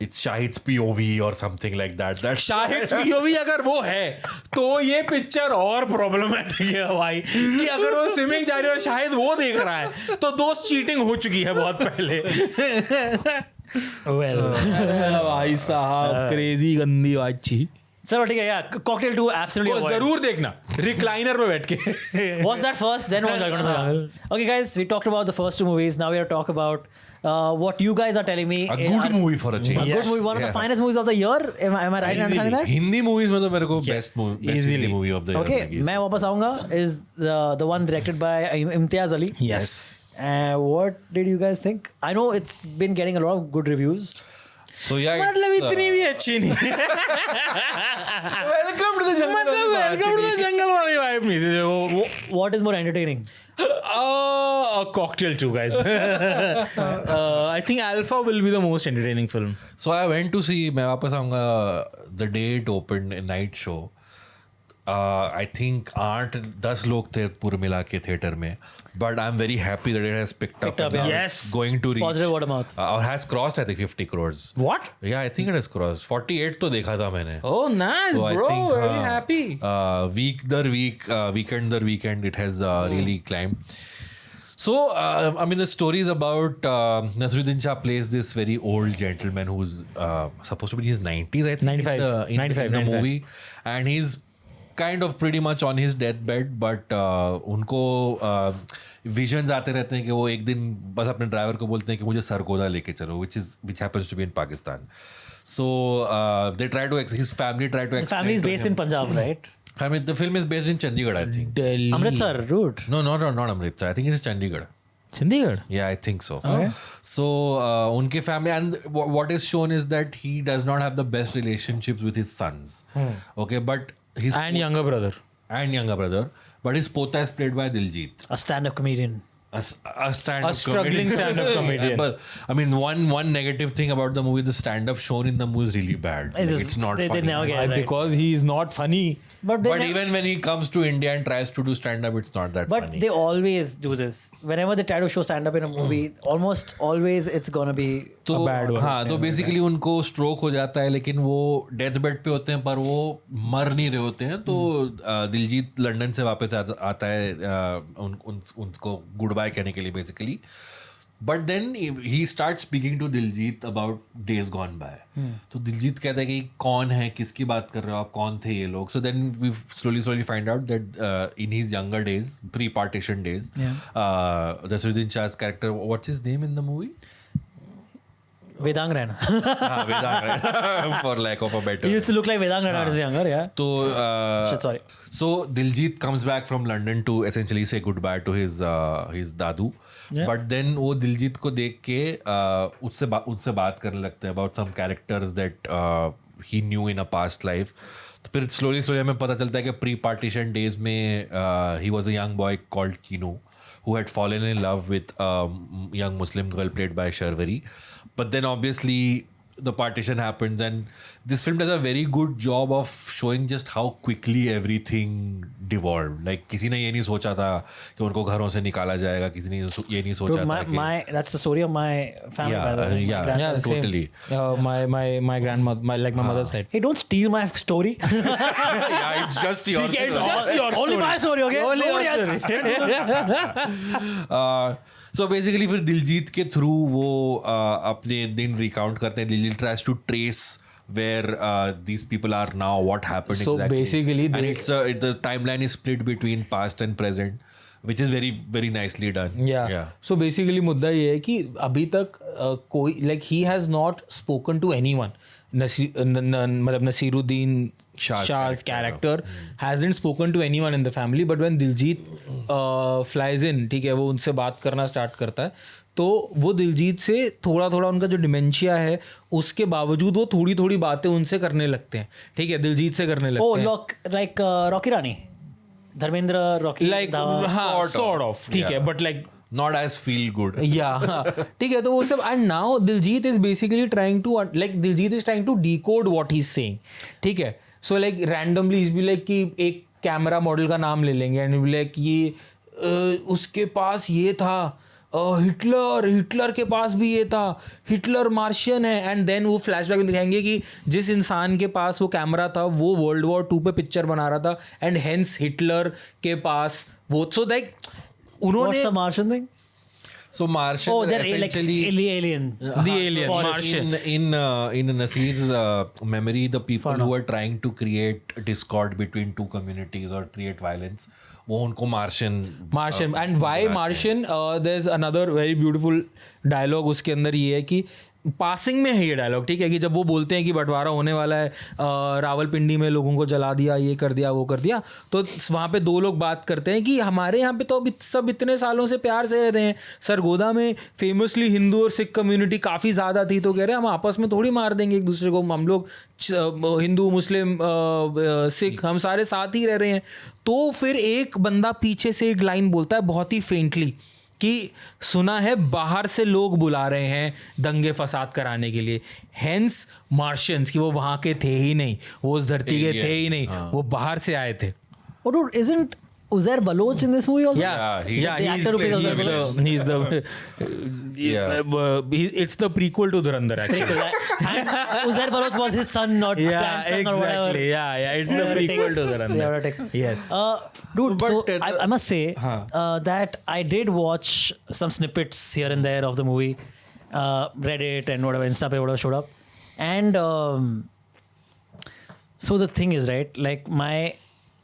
it's Shahid's POV or something like that. Shahid POV अगर वो है तो ये पिक्चर और प्रॉब्लमेटिक है भाई, कि अगर वो स्विमिंग जा रही है और शाहिद वो देख रहा है तो दोस्त चीटिंग हो चुकी है बहुत पहले। Well. भाई साहब क्रेजी गंदी बात छी। चलो ठीक है, yeah, Cocktail 2 absolutely वो avoid. जरूर देखना रिक्लाइनर में बैठ के। Watch that first, then watch Dragon of the Jungle. Okay, guys, we talked about the first two movies. Now we are talk about what you guys are telling me. A good movie for a change. A good movie, one of the finest movies of the year. Am I right in understanding that? Hindi movies में तो मेरे को best Hindi movie of the year Okay, लगी है। मैं वापस आऊँगा is the one directed by Imtiaz Ali. Yes. What did you guys think? I know it's been getting a lot of good reviews. So yeah, मतलब इतनी भी अच्छी नहीं। Welcome to the jungle. मतलब वेलकम टू द जंगल वाली vibe नहीं थी वो। What is more entertaining? Cocktail 2 guys. I think Alpha will be the most entertaining film. So I went to see, मैं वापस आऊँगा, the day it opened, a night show. I think 8-10 लोग थे पूरे मिला के थिएटर में, but I'm very happy that it has picked up and yeah. now Yes. it's going to reach Positive word of mouth. or has crossed I think 50 crores. What? Yeah, I think it has crossed 48 तो देखा था मैंने. Oh nice So I bro, think, very happy. weekend the weekend, it has really climbed. So, I mean, the story is about Nasruddin Shah plays this very old gentleman who's supposed to be in his 90s, I think. 95. In 95, the 95. movie. And he's kind of pretty much on his deathbed, but उनको visions आते रहते हैं कि वो एक दिन बस अपने ड्राइवर को बोलते हैं कि मुझे सरगोदा लेके चलो, which happens to be in Pakistan. So, they try to, his family try to The family is explain to based in him. Punjab, right? I mean, the film is based in Chandigarh, I think. Delhi. Amritsar, dude. No, not Amritsar. I think it's Chandigarh. Chandigarh. Yeah, I think so. So, unke family, and what is shown is that he does not have the best relationships with his sons. Okay, but his And younger brother. but his pota is played by Diljit. A stand-up comedian. A stand-up A struggling stand-up comedian. But I mean, one negative thing about the movie, the stand-up shown in the movie is really bad. It's just- It's not they funny. never get Why? it right. Because he is not funny. But But even when he comes to India and tries to do stand-up, it's not that But funny. they always do this. Whenever they try to show stand-up in a movie, almost always it's gonna be. तो A bad one. हाँ, तो basically उनको stroke हो जाता है, लेकिन वो death bed पे होते हैं पर वो मर नहीं रहे होते हैं। तो दिलजीत लंदन से वापस आता है उनको गुड बाय कहने के लिए basically. But then he start speaking to Diljit about days gone by. तो दिलजीत कहता है कि कौन है, किसकी बात कर रहे हो आप, कौन थे ये लोग। So then we slowly find out that in his younger days, pre partition days, Naseeruddin Shah's character, what's his name in the movie? Vedang Rana. Vedang, for lack of a better. He used to look like Vedang Rana as younger, yeah. So, Shit, sorry. So Diljit comes back from London to essentially say goodbye to his Dadu. Yeah. But then वो दिलजीत को देख के उससे बात करने लगते हैं about some characters that he knew in a past life. तो फिर slowly हमें पता चलता है कि pre-partition days में he was a young boy called Kinu who had fallen in love with a young Muslim girl played by Sharvari. But then obviously the partition happens, and this film does a very good job of showing just how quickly everything devolved. Like किसी ने ये नहीं सोचा था कि उनको घरों से निकाला जाएगा, किसी ने ये नहीं सोचा Dude, था कि that's the story of my family. by the way. My yeah, grandmother. same. totally. My grandmother, like my mother's side. Hey, don't steal my story. Yeah, it's just your ठीक है, it's just your Only my story, okay? Only your Nobody else. So basically फिर दिलजीत के through वो अपने दिन recount करते हैं. Diljit tries to trace where these people are now, what happened So exactly. basically and they- the timeline is split between past and present, which is very very nicely done. Yeah. So basically मुद्दा ये है कि अभी तक कोई like he has not spoken to anyone. मतलब Naseeruddin Shah's character hasn't spoken to anyone in the family, but when Diljit flies in, ठीक है, वो उनसे बात करना स्टार्ट करता है, तो वो दिलजीत से थोड़ा थोड़ा उनका जो डिमेंशिया है उसके बावजूद वो थोड़ी थोड़ी बातें उनसे करने लगते हैं. ठीक है, दिलजीत से करने लगते हैं. like Rocky Rani. Dharmendra Rocky Like हाँ, sort of. ठीक है, but like not as feel good. ठीक है, तो वो सब. And now Diljit is basically trying to like Diljit is trying to decode what he is saying. ठीक है, so like randomly is be like कि एक कैमरा मॉडल का नाम ले लेंगे एंड बी लाइक ये उसके पास ये था, हिटलर के पास भी ये था, हिटलर मार्शियन है। एंड देन वो फ्लैशबैक में दिखाएंगे कि जिस इंसान के पास वो कैमरा था वो वर्ल्ड वॉर 2 पे पिक्चर बना रहा था, एंड हेंस हिटलर के पास वो, सो लाइक What's उन्होंने the Martian thing? So Martian Oh, they're essentially alien. the alien Martian. in Nasir's memory, the people who are trying to create discord between two communities or create violence, वो उनको Martian and why Martian, there is another very beautiful dialogue उसके अंदर ये है कि passing में है ये डायलॉग, ठीक है, कि जब वो बोलते हैं कि बंटवारा होने वाला है, रावलपिंडी में लोगों को जला दिया, ये कर दिया, वो कर दिया, तो वहाँ पे दो लोग बात करते हैं कि हमारे यहाँ पे तो अब सब इतने सालों से प्यार से रह रहे हैं, सरगोदा में फेमसली हिंदू और सिख कम्युनिटी काफ़ी ज़्यादा थी, तो कह रहे हैं हम आपस में थोड़ी मार देंगे एक दूसरे को, हम लोग हिंदू मुस्लिम सिख हम सारे साथ ही रह रहे हैं। तो फिर एक बंदा पीछे से एक लाइन बोलता है बहुत ही फेंटली कि सुना है बाहर से लोग बुला रहे हैं दंगे फसाद कराने के लिए, हेंस मार्शियंस, कि वो वहाँ के थे ही नहीं, वो उस धरती के थे ही नहीं, वो बाहर से आए थे। Oh, dude, isn't Uzair Baloch in this movie also? It's the prequel to Dhurandhar actually. And Uzair Baloch was his son, not grandson or whatever. It's the prequel to Dhurandhar. Yes. Dude, But, so I must say that I did watch some snippets here and there of the movie, Reddit and whatever, Insta pe whatever showed up. And so the thing is, right, like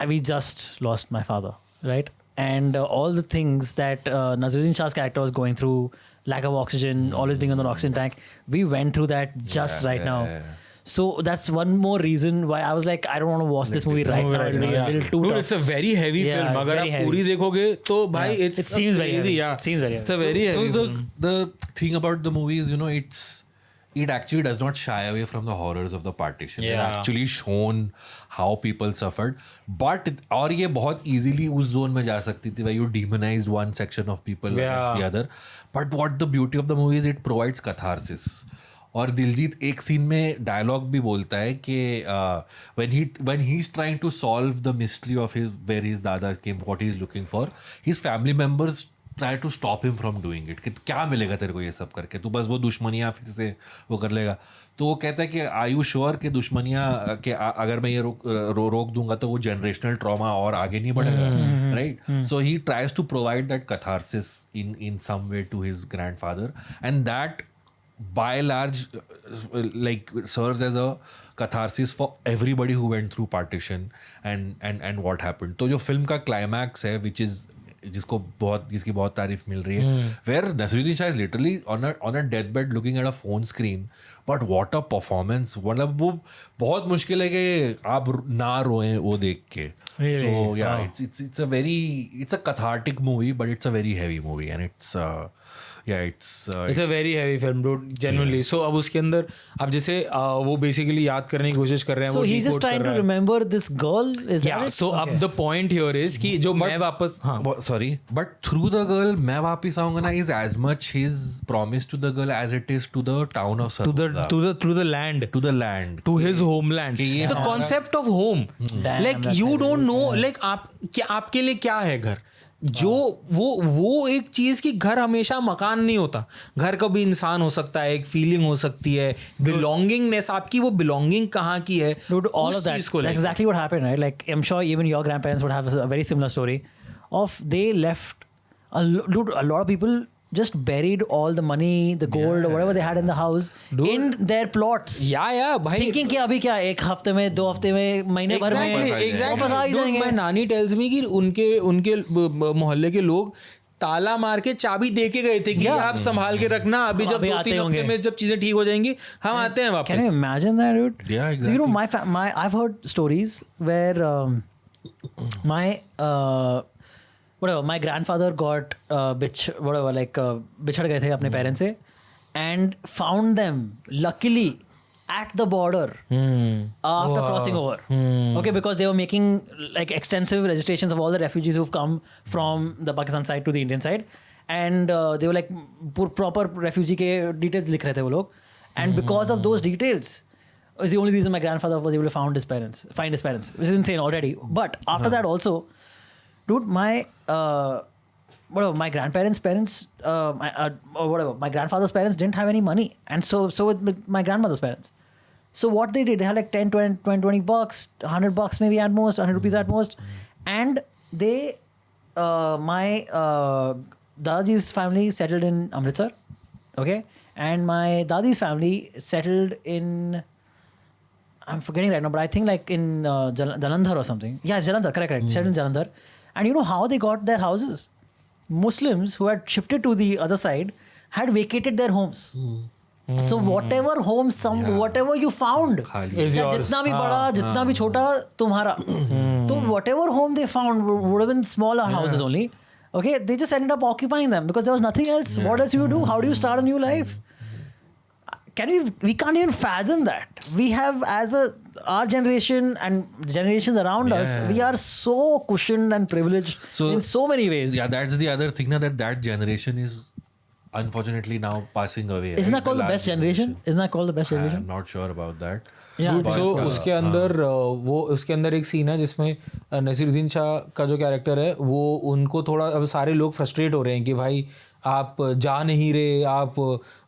we just lost my father, right? And all the things that Naseeruddin Shah's character was going through, lack of oxygen, always being on an oxygen tank, we went through that just right now. So that's one more reason why I was like, I don't want to watch this movie right now. It'll be a little too Dude, tough. it's a very heavy Yeah, film. it's अगर very आप heavy. पूरी देखोगे तो भाई Yeah. it's It seems very crazy. heavy. Yeah. It seems very It's a heavy. very heavy So film. the thing about the movie is, you know, it actually does not shy away from the horrors of the partition. Yeah. They've actually shown how people suffered. But और ये बहुत easily उस zone में जा सकती थी where you demonized one section of people against the other. But what the beauty of the movie is, it provides catharsis. और दिलजीत एक सीन में डायलॉग भी बोलता है कि when he's trying to solve the mystery of where his dada came, what he's looking for, his family members try to stop him from doing it. कि क्या मिलेगा तेरे को ये सब करके, तू बस वो दुश्मनियाँ फिर से वो कर लेगा। तो वो कहता है कि आर यू श्योर कि दुश्मनियाँ कि अगर मैं ये रोक दूंगा तो वो जनरेशनल ट्रॉमा और आगे नहीं बढ़ेगा, right? So he tries to provide that catharsis in some way to his grandfather, and that by large like serves as a catharsis for everybody who went through partition and what happened. तो जो film का climax है जिसकी बहुत तारीफ मिल रही है, where Naseeruddin Shah is literally on a deathbed looking at a phone screen, but what a performance. मतलब वो बहुत मुश्किल है कि आप ना रोएं वो देख के. So yeah, it's a cathartic movie, but it's a very heavy movie, and it's a very heavy film, dude, genuinely. So अब उसके अंदर अब जैसे वो basically याद करने की कोशिश कर रहे हैं, So वो he's just decode trying कर to रहा है. remember this girl? Is Yeah, that it? so अब the point here is कि जो मैं वापस sorry, but through the girl मैं वापिस आऊंगा ना is as much his promise to the girl as it is to the town of Sargodha, to the land, to his homeland. कि ये The concept of home, Damn, like that's you heavy. don't know, like आपके लिए क्या है घर, जो वो एक चीज की घर हमेशा मकान नहीं होता, घर कभी इंसान हो सकता है, एक फीलिंग हो सकती है, बिलोंगिंगनेस, आपकी वो बिलोंगिंग कहाँ की है, Dude, all उस of that. चीज को That's लेकर. exactly what happened, right? Like, I'm sure even your grandparents would have a very similar story of they left. Dude, a lot of people just buried all the money, the gold, or whatever they had in the house in their plots. या भाई, Thinking कि अभी क्या एक हफ्ते में, 2 हफ्ते में, महीने भर में वापस आ ही Dude, जाएंगे. my नानी tells me कि उनके मोहल्ले के लोग ताला मार के चाबी दे के गए थे कि आप संभाल के रखना, अभी जब 2-3 हफ्ते में जब चीजें ठीक हो जाएंगी हम आते हैं वापस. Can you imagine that, dude? Yeah, So, you know, I've heard stories where my grandfather got बिछड़ गए थे अपने पेरेंट्स से, and found them luckily at the border after crossing over. Okay, because they were making like extensive registrations of all the refugees who've come from the Pakistan side to the Indian side, and they were like proper refugee के details लिख रहे थे वो लोग, and because of those details is the only reason my grandfather was able to find his parents, which is insane already. But after that also, dude, my whatever, my grandparents' parents, or whatever, my grandfather's parents didn't have any money, and so with my grandmother's parents. So what they did, they had like 10, 20 bucks, $100 maybe at most, 100 rupees at most, and they, my Dadaji's family settled in Amritsar, okay, and my Dadi's family settled in, I'm forgetting right now, but I think like in Jalandhar or something. Yeah, Jalandhar, correct. Settled in Jalandhar. And you know how they got their houses? Muslims who had shifted to the other side had vacated their homes. So whatever home, whatever you found, Is yours. जितना भी बड़ा, जितना भी छोटा, तुम्हारा. So whatever home they found would have been smaller houses only. Okay, they just ended up occupying them because there was nothing else. What else you do? How do you start a new life? We can't even fathom that. We have, as our generation and generations around us, we are so cushioned and privileged in so many ways. Yeah, that's the other thing, that generation is unfortunately now passing away. Isn't that called the best generation? Isn't that called the best generation? I'm not sure about that. Yeah. So उसके अंदर एक scene है जिसमें नसीरुद्दीन शाह का जो character है वो उनको थोड़ा, अब सारे लोग फ्रस्ट्रेट हो रहे हैं कि भाई आप जा नहीं रहे,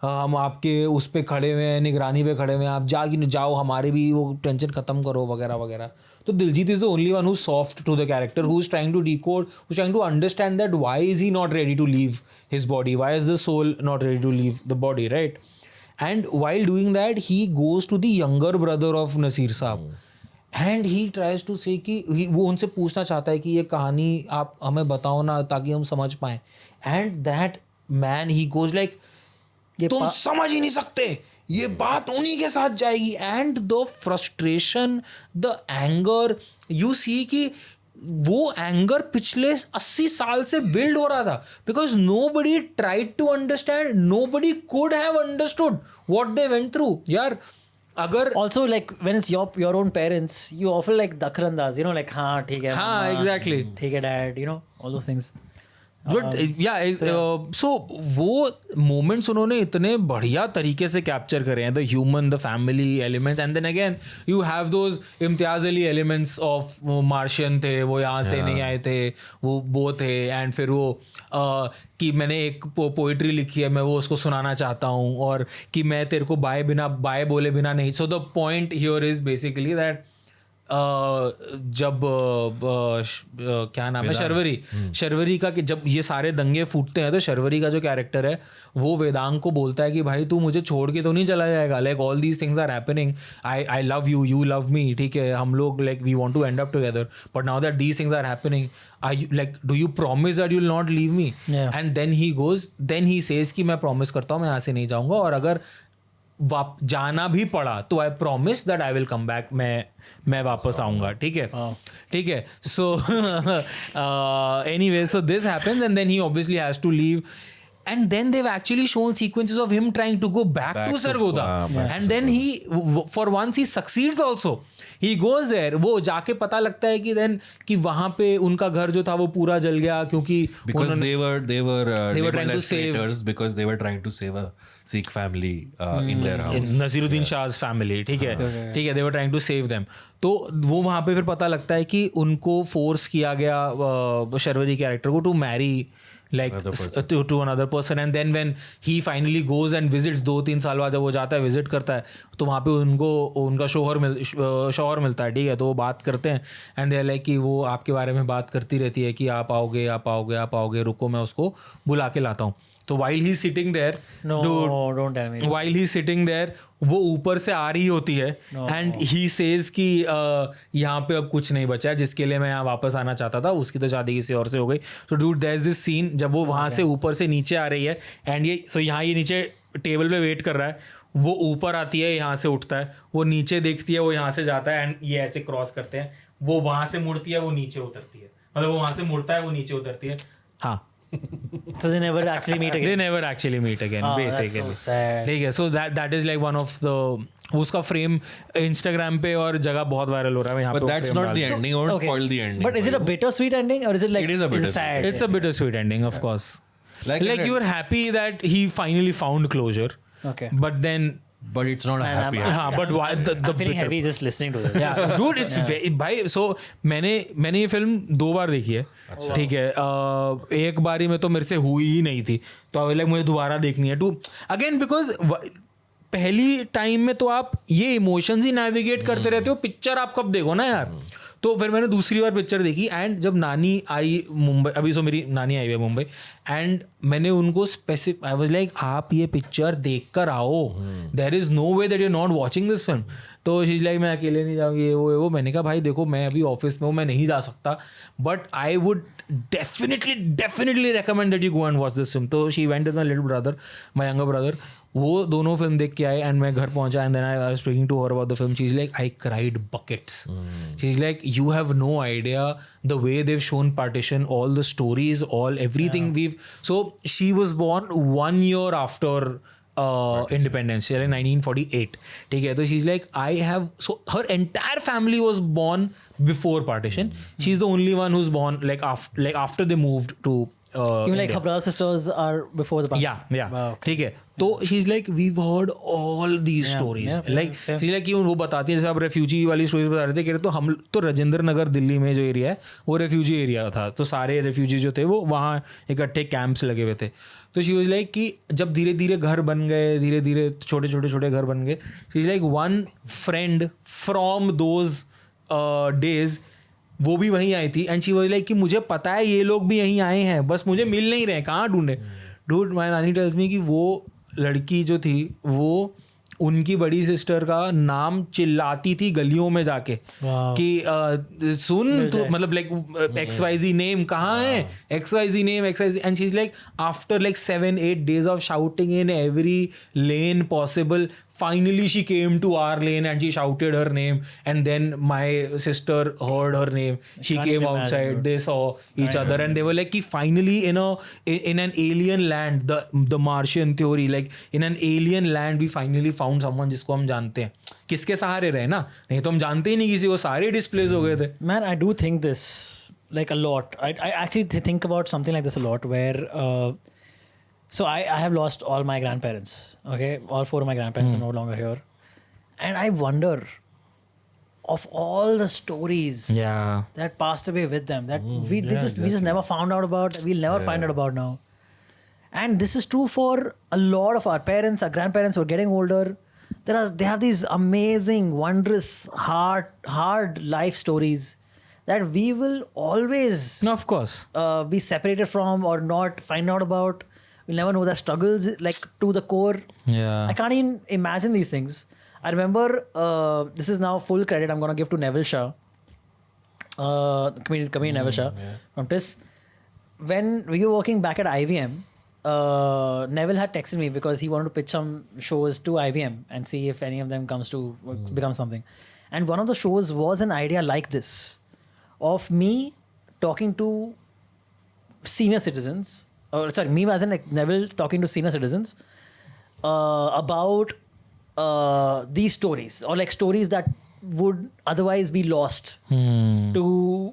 हम आपके उस पे खड़े हुए हैं, निगरानी पे खड़े हुए हैं, आप जाओ, हमारे भी वो टेंशन ख़त्म करो वगैरह वगैरह. तो Diljit is the only one who soft to the character, who is trying to decode, who is trying to understand that why is he not ready to leave his body, why is the soul not ready to leave the body, right. And while doing that, he goes to the younger brother of Nasir Saab. And he tries to say कि वो उनसे पूछना चाहता है कि ये कहानी आप हमें बताओ ना ताकि हम समझ पाएं. And that man, he goes like, तुम समझ ही नहीं सकते, ये बात उन्हीं के साथ जाएगी. And the frustration, the anger, you see कि वो एंगर पिछले 80 साल से बिल्ड हो रहा था because nobody tried to understand, nobody could have understood what they went through. यार अगर also like when it's your own parents, you often like dakrandas, you know, like हाँ ठीक है, हाँ exactly, ठीक है dad, you know, all those things. But so वो moments उन्होंने इतने बढ़िया तरीके से कैप्चर करे हैं, the human, the family elements. And then again you have those Imtiaz Ali elements of Martian थे, वो यहाँ से नहीं आए थे, वो थे. एंड फिर वो कि मैंने एक पोइट्री लिखी है, मैं वो उसको सुनाना चाहता हूँ, और कि मैं तेरे को बाय बोले बिना नहीं. So the point here is basically that जब क्या नाम है, शर्वरी का, कि जब ये सारे दंगे फूटते हैं तो शर्वरी का जो कैरेक्टर है वो वेदांग को बोलता है कि भाई तू मुझे छोड़ के तो नहीं चला जाएगा, like all these things are happening, I love you, you love me, ठीक है, हम लोग like we want to end up together, but now that these things are happening, like do you promise that you will not leave me. And then he says कि मैं promise करता हूँ मैं यहाँ से नहीं जाऊँगा, और अगर जाना भी पड़ा तो I promise that I will come back, मैं वापस आऊंगा. ठीक है. So anyway, so this happens and then he obviously has to leave. And then they've actually shown sequences of him trying to go back to Sargodha. And then for once he succeeds also. He goes there, वो जाके पता लगता है कि then कि वहाँ पे उनका घर जो था वो पूरा जल गया क्योंकि because they were trying to save, because they were trying to save a Sikh family in their house. Naseeruddin शाह's family. ठीक है, they were trying to save them. तो वो वहाँ पे फिर पता लगता है कि उनको फोर्स किया गया शर्वरी कैरेक्टर को to marry like to another person. And then when he finally goes and visits, 2-3 साल बाद जब वो जाता है विजिट करता है तो वहाँ पे उनका शौहर मिलता है. ठीक है, तो वो बात करते हैं एंड दे लाइक कि वो आपके बारे में बात करती रहती है कि आप आओगे, रुको मैं उसको बुला के लाता हूँ. तो while he's sitting there, don't tell me. While he's sitting there, वो ऊपर से आ रही होती है एंड ही सेज कि यहाँ पे अब कुछ नहीं बचा है जिसके लिए मैं यहाँ वापस आना चाहता था, उसकी तो शादी किसी और से हो गई. तो dude there is this scene जब वो वहाँ से ऊपर से नीचे आ रही है एंड यहाँ ये नीचे टेबल पे वेट कर रहा है, वो ऊपर आती है, यहाँ से उठता है, वो नीचे देखती है, वो यहाँ से जाता है एंड ये ऐसे क्रॉस करते हैं, वो वहाँ से मुड़ती है, वो नीचे उतरती है, मतलब वो वहाँ से मुड़ता है, वो नीचे उतरती है. हाँ, So they never actually meet again. They never actually meet again, basically. That's so sad. ठीक है, so that is like one of the, उसका फ्रेम इंस्टाग्राम पे और जगह बहुत वायरल हो रहा है यहाँ पे. But that's not the ending. I won't spoil the ending. But is it a bittersweet ending or is it like It is a bittersweet. sad? It's a bittersweet ending, of course. Like I Like said, you were happy that he finally found closure. Okay. But then but it's not a happy I'm- हाँ, but why the I'm feeling bitter- heavy just listening to this. Yeah, dude, it's भाई. So मैंने ये film 2 बार देखी है, ठीक है. एक बारी में तो मेरे से हुई ही नहीं थी, तो लाइक मुझे दोबारा देखनी है टू अगेन, बिकॉज पहली टाइम में तो आप ये इमोशंस ही नेविगेट करते रहते हो, पिक्चर आप कब देखो ना यार. तो फिर मैंने दूसरी बार पिक्चर देखी, एंड जब नानी आई मुंबई, अभी सो मेरी नानी आई हुई है मुंबई, एंड मैंने उनको स्पेसिफिक आई वाज लाइक आप ये पिक्चर देख कर आओ, there is no way that you are not watching this film. तो शीज लाइक मैं अकेले नहीं जाऊँगी, ये वो. मैंने कहा भाई देखो मैं अभी ऑफिस में हूँ, मैं नहीं जा सकता, but I would definitely recommend that you go and watch this film. तो she went with my little brother, my younger brother. वो दोनों फिल्म देख के आए, एंड मैं घर पहुंचा, and then I was speaking to her about the film. She is like I cried buckets. She is like you have no idea the way they've shown partition, all the stories, all everything. So she was born 1 year after independence, 1948. ठीक है, तो she's like I have, so her entire family was born before partition. She's the only one who's born like after they moved to Even like India. her brother sisters are before the part. Yeah. Wow. ठीक है. तो she's like we've heard all these stories. Like she's like कि वो बताती है, जैसे आप refugee वाली स्टोरीज बता रहे थे, कह रहे तो हम तो राजेंद्र नगर दिल्ली में जो एरिया है वो रेफ्यूजी एरिया था, तो सारे रेफ्यूजी जो थे वो वहाँ इकट्ठे कैंप्स लगे हुए थे. तो शी वाज लाइक कि जब धीरे धीरे घर बन गए, धीरे धीरे छोटे घर बन गए, she is like one friend from those days वो भी वहीं आई थी, एंड शी वाज लाइक कि मुझे पता है ये लोग भी यहीं आए हैं, बस मुझे मिल नहीं रहे, कहाँ ढूंढे. डूड माय नानी टेल्स मी कि वो लड़की जो थी वो उनकी बड़ी सिस्टर का नाम चिल्लाती थी गलियों में जाके कि सुन तू, मतलब लाइक XYZ नेम कहाँ है, XYZ name, XYZ, and she is like after like 7-8 days of shouting in every lane possible, finally she came to our lane and she shouted her name, and then my sister heard her name, she came outside, they saw each other, and they were like कि finally in an alien land, the Martian theory, like in an alien land we finally found someone जिसको हम जानते हैं. किसके सहारे रहे ना, नहीं तो हम जानते ही नहीं किसी को, सारे डिस्प्लेस हो गए थे. Man, I do think this like a lot. I actually think about something like this a lot, where so I have lost all my grandparents. Okay, all 4 of my grandparents are no longer here, and I wonder of all the stories Yeah. that passed away with them that we just never found out about. We'll never find out about now. And this is true for a lot of our parents, our grandparents who are getting older. They have these amazing, wondrous, hard life stories that we will always No, of course. be separated from or not find out about. We'll never know the struggles like to the core. Yeah. I can't even imagine these things. I remember, this is now full credit I'm going to give to Neville Shah, comedian Neville Shah from TIS. When we were working back at IVM, Neville had texted me because he wanted to pitch some shows to IVM and see if any of them comes to become something. And one of the shows was an idea like this, of me talking to senior citizens, or sorry, me as in like Neville talking to senior citizens about these stories, or like stories that would otherwise be lost to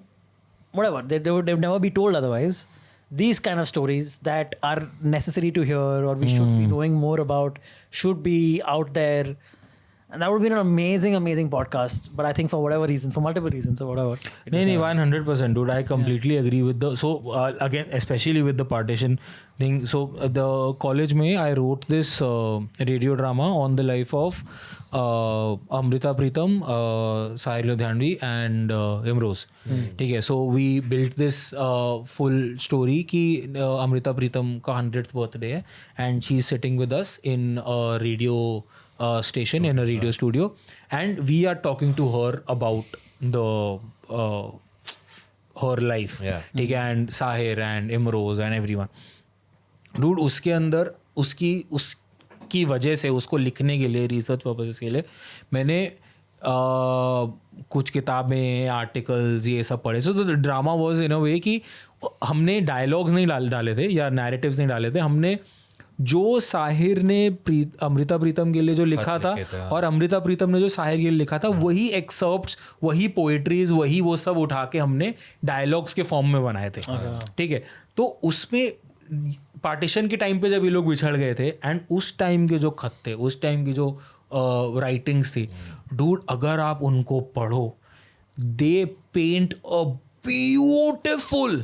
whatever they've never be told otherwise. These kind of stories that are necessary to hear, or we should be knowing more about, should be out there. And that would be an amazing podcast. But I think for whatever reason, for multiple reasons or whatever. नहीं 100% dude, I completely agree with the, so again especially with the partition thing. So the college में I wrote this radio drama on the life of Amrita Pritam, Sahir Ludhianvi and Imroz. ठीक है, so we built this full story कि Amrita Pritam का 100th birthday है, and she's sitting with us in a radio station, in a radio studio, and we are talking to her about the her life. ठीक है, and Sahir and Imroz and everyone. Dude, उसके अंदर उसकी वजह से उसको लिखने के लिए, रिसर्च पर्पसेस के लिए मैंने कुछ किताबें, आर्टिकल्स, ये सब पढ़े. So the drama was in a way कि हमने डायलॉग्स नहीं डाले थे या नैरेटिव्स नहीं डाले थे, हमने जो साहिर ने अमृता प्रीतम के लिए जो लिखा था और अमृता प्रीतम ने जो साहिर के लिए लिखा था, वही एक्सर्प्ट्स, वही पोएट्रीज, वही वो सब उठा के हमने डायलॉग्स के फॉर्म में बनाए थे. ठीक है, तो उसमें पार्टीशन के टाइम पे जब ये लोग बिछड़ गए थे, एंड उस टाइम के जो खत थे, उस टाइम की जो राइटिंग्स थी डूड, अगर आप उनको पढ़ो, they paint a beautiful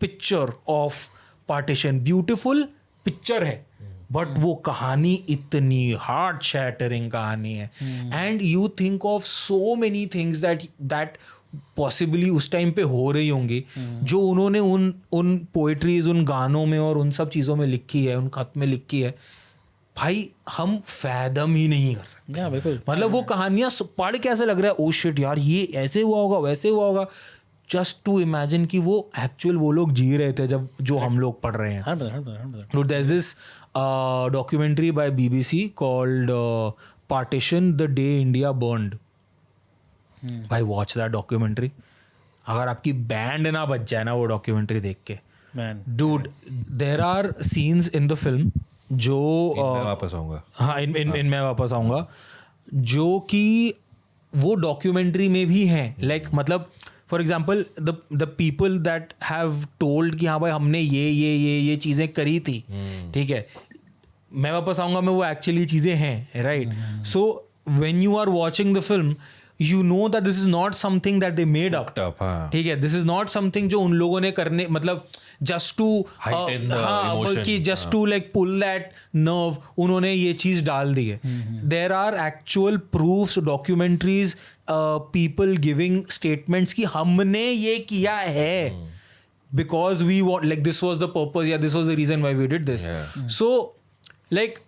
picture of partition, beautiful picture है, बट वो कहानी इतनी हार्ट शैटरिंग कहानी है, and you think of so many things that possibly उस टाइम पे हो रही होंगी, जो उन्होंने उन पोइट्रीज, उन गानों में और उन सब चीज़ों में लिखी है, उन खत में लिखी है, भाई हम फैदम ही नहीं कर सकते। बिल्कुल। मतलब वो कहानियां पढ़ के ऐसे लग रहा है ओ शिट यार ये ऐसे हुआ होगा, वैसे हुआ होगा, जस्ट टू इमेजिन कि वो एक्चुअल वो लोग जी रहे थे जब जो हम लोग पढ़ रहे हैं। 100%. There's this documentary by BBC called Partition: The Day India Burned. भाई वॉच दैट डॉक्यूमेंट्री, अगर आपकी बैंड ना बच जाए ना वो डॉक्यूमेंट्री देख के, Man. Dude there are scenes in the film जो मैं वापस आऊंगा। हाँ इन मैं वापस आऊँगा, जो कि वो डॉक्यूमेंट्री में भी हैं, लाइक मतलब for example the people that have told कि हाँ भाई हमने ये चीज़ें करी थी, ठीक है, मैं वापस आऊँगा में वो एक्चुअली चीज़ें हैं, right. So when you are watching the film you know that this is not something that they made up, ठीक है, दिस इज नॉट समथिंग जो उन लोगों ने करने मतलब जस्ट टू Heighten the हाँ emotion. बल्कि just to like pull that nerve, उन्होंने ये चीज़ डाल दी है। There are actual proofs, documentaries, people giving statements कि हमने ये किया है because we want, like this was the purpose या this was the reason why we did this. So like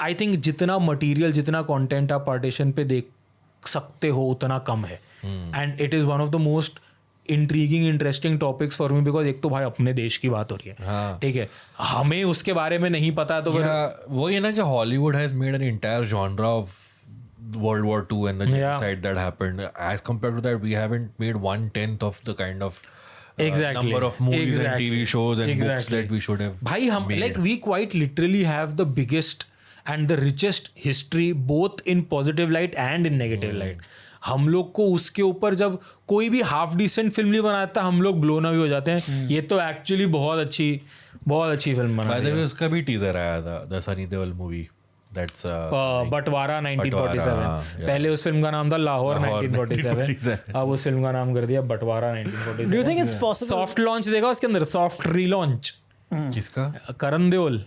I think जितना मटीरियल, जितना कॉन्टेंट आप पार्टीशन पे देख सकते हो उतना कम है, and it is one of the most intriguing interesting topics for me, because एक तो भाई अपने देश की बात हो रही है, ठीक है, हमें उसके बारे में नहीं पता, तो वो ये ना कि Hollywood has made an entire genre of World War II and the genocide that happened. As compared to that, we haven't made 1/10 of the kind of Exactly. number of movies and TV shows and books Exactly. that we should have भाई हम made. like we quite literally have the biggest and the richest history both in positive light and in negative light. हम लोग को उसके ऊपर जब कोई भी हाफ डिसेंट फिल्म नहीं बनाता हम लोग ब्लोन अवे हो जाते हैं, ये तो एक्चुअली बहुत अच्छी फिल्म बना By रही the है। way, उसका भी टीजर आया था, the Sunny Deol movie. That's बंटवारा 1947, yeah. पहले उस फिल्म का नाम था लाहौर 1947, 1947. अब उस फिल्म का नाम कर दिया बंटवारा 1947। Do you think it's possible? Soft launch देगा उसके अंदर, सॉफ्ट रीलॉन्च, किसका? करण देओल,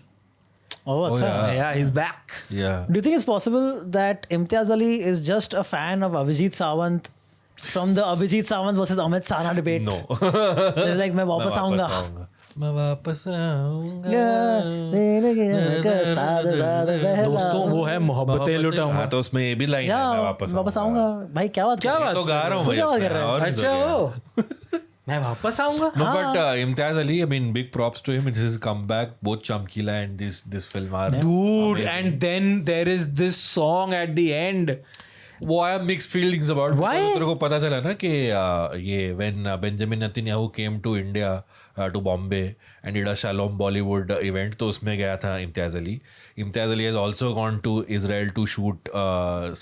Oh, अच्छा. yeah he's back. Yeah. Do you think it's possible that Imtiaz Ali is just a fan of Abhijit Sawant from the Abhijit Sawant versus Amit Sara debate? No. They're like, मैं वापस आऊँगा. मैं वापस आऊंगा। दोस्तों वो है मोहब्बतें लुटाऊंगा। हाँ, तो उसमें ये भी लाइन है, मैं वापस आऊँगा. भाई क्या बात कर रहे मैं तो गा रहा हूँ तू भाई क्या बात अपने, कर रहा है? और नहीं तो अच्छा क्या। हो मैं वापस आऊंगा। No, but Imtiaz Ali, I mean, big props to him. It's his comeback. Both Chamkila and this film are Dude, amazing. and then there is this song at the end. वो I have mixed feelings about. Why? तेरे को पता चला ना कि ये when Benjamin Netanyahu came to India to Bombay and did a Shalom Bollywood event, तो उसमें गया था Imtiaz Ali. Imtiaz Ali has also gone to Israel to shoot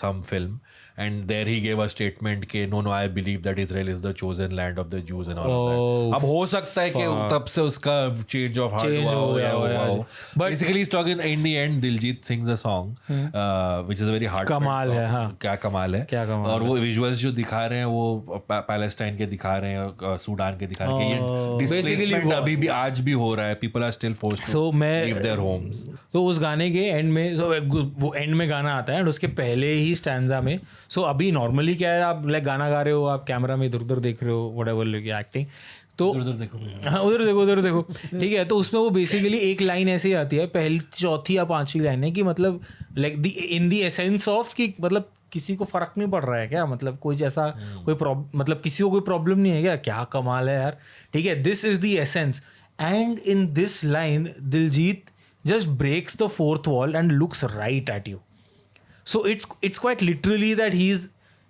some film. And there he gave a statement कि no, I believe that Israel is the chosen land of the Jews and all of that. अब हो सकता है कि तब से उसका change of heart हुआ हो या हुआ हो. But basically he's talking in the end, Diljit sings a song which is a very heartfelt कमाल song. है, हाँ. क्या कमाल है. क्या कमाल और वो visuals जो दिखा रहे हैं वो पैलेस्टाइन के दिखा रहे हैं, सूडान के दिखा रहे हैं कि ये displacement अभी भी आज भी हो रहा है. People are still forced to leave their homes. तो उस गाने के एंड में वो एंड में गाना आता है, और उसके पहले ही स्टैंजा में अभी नॉर्मली क्या है, आप लाइक गाना गा रहे हो, आप कैमरा में इधर उधर देख रहे हो, व्हाटएवर एक्टिंग, तो हाँ उधर देखो ठीक है, तो उसमें वो बेसिकली एक लाइन ऐसे ही आती है, पहली चौथी या पांचवी लाइन है कि मतलब like in the essence of कि मतलब किसी को फर्क नहीं पड़ रहा है क्या, मतलब कोई जैसा कोई मतलब किसी को कोई प्रॉब्लम नहीं है क्या कमाल है यार, ठीक है, this is the essence. And in this line Diljit just breaks the fourth wall and looks right at you. So it's quite literally that he's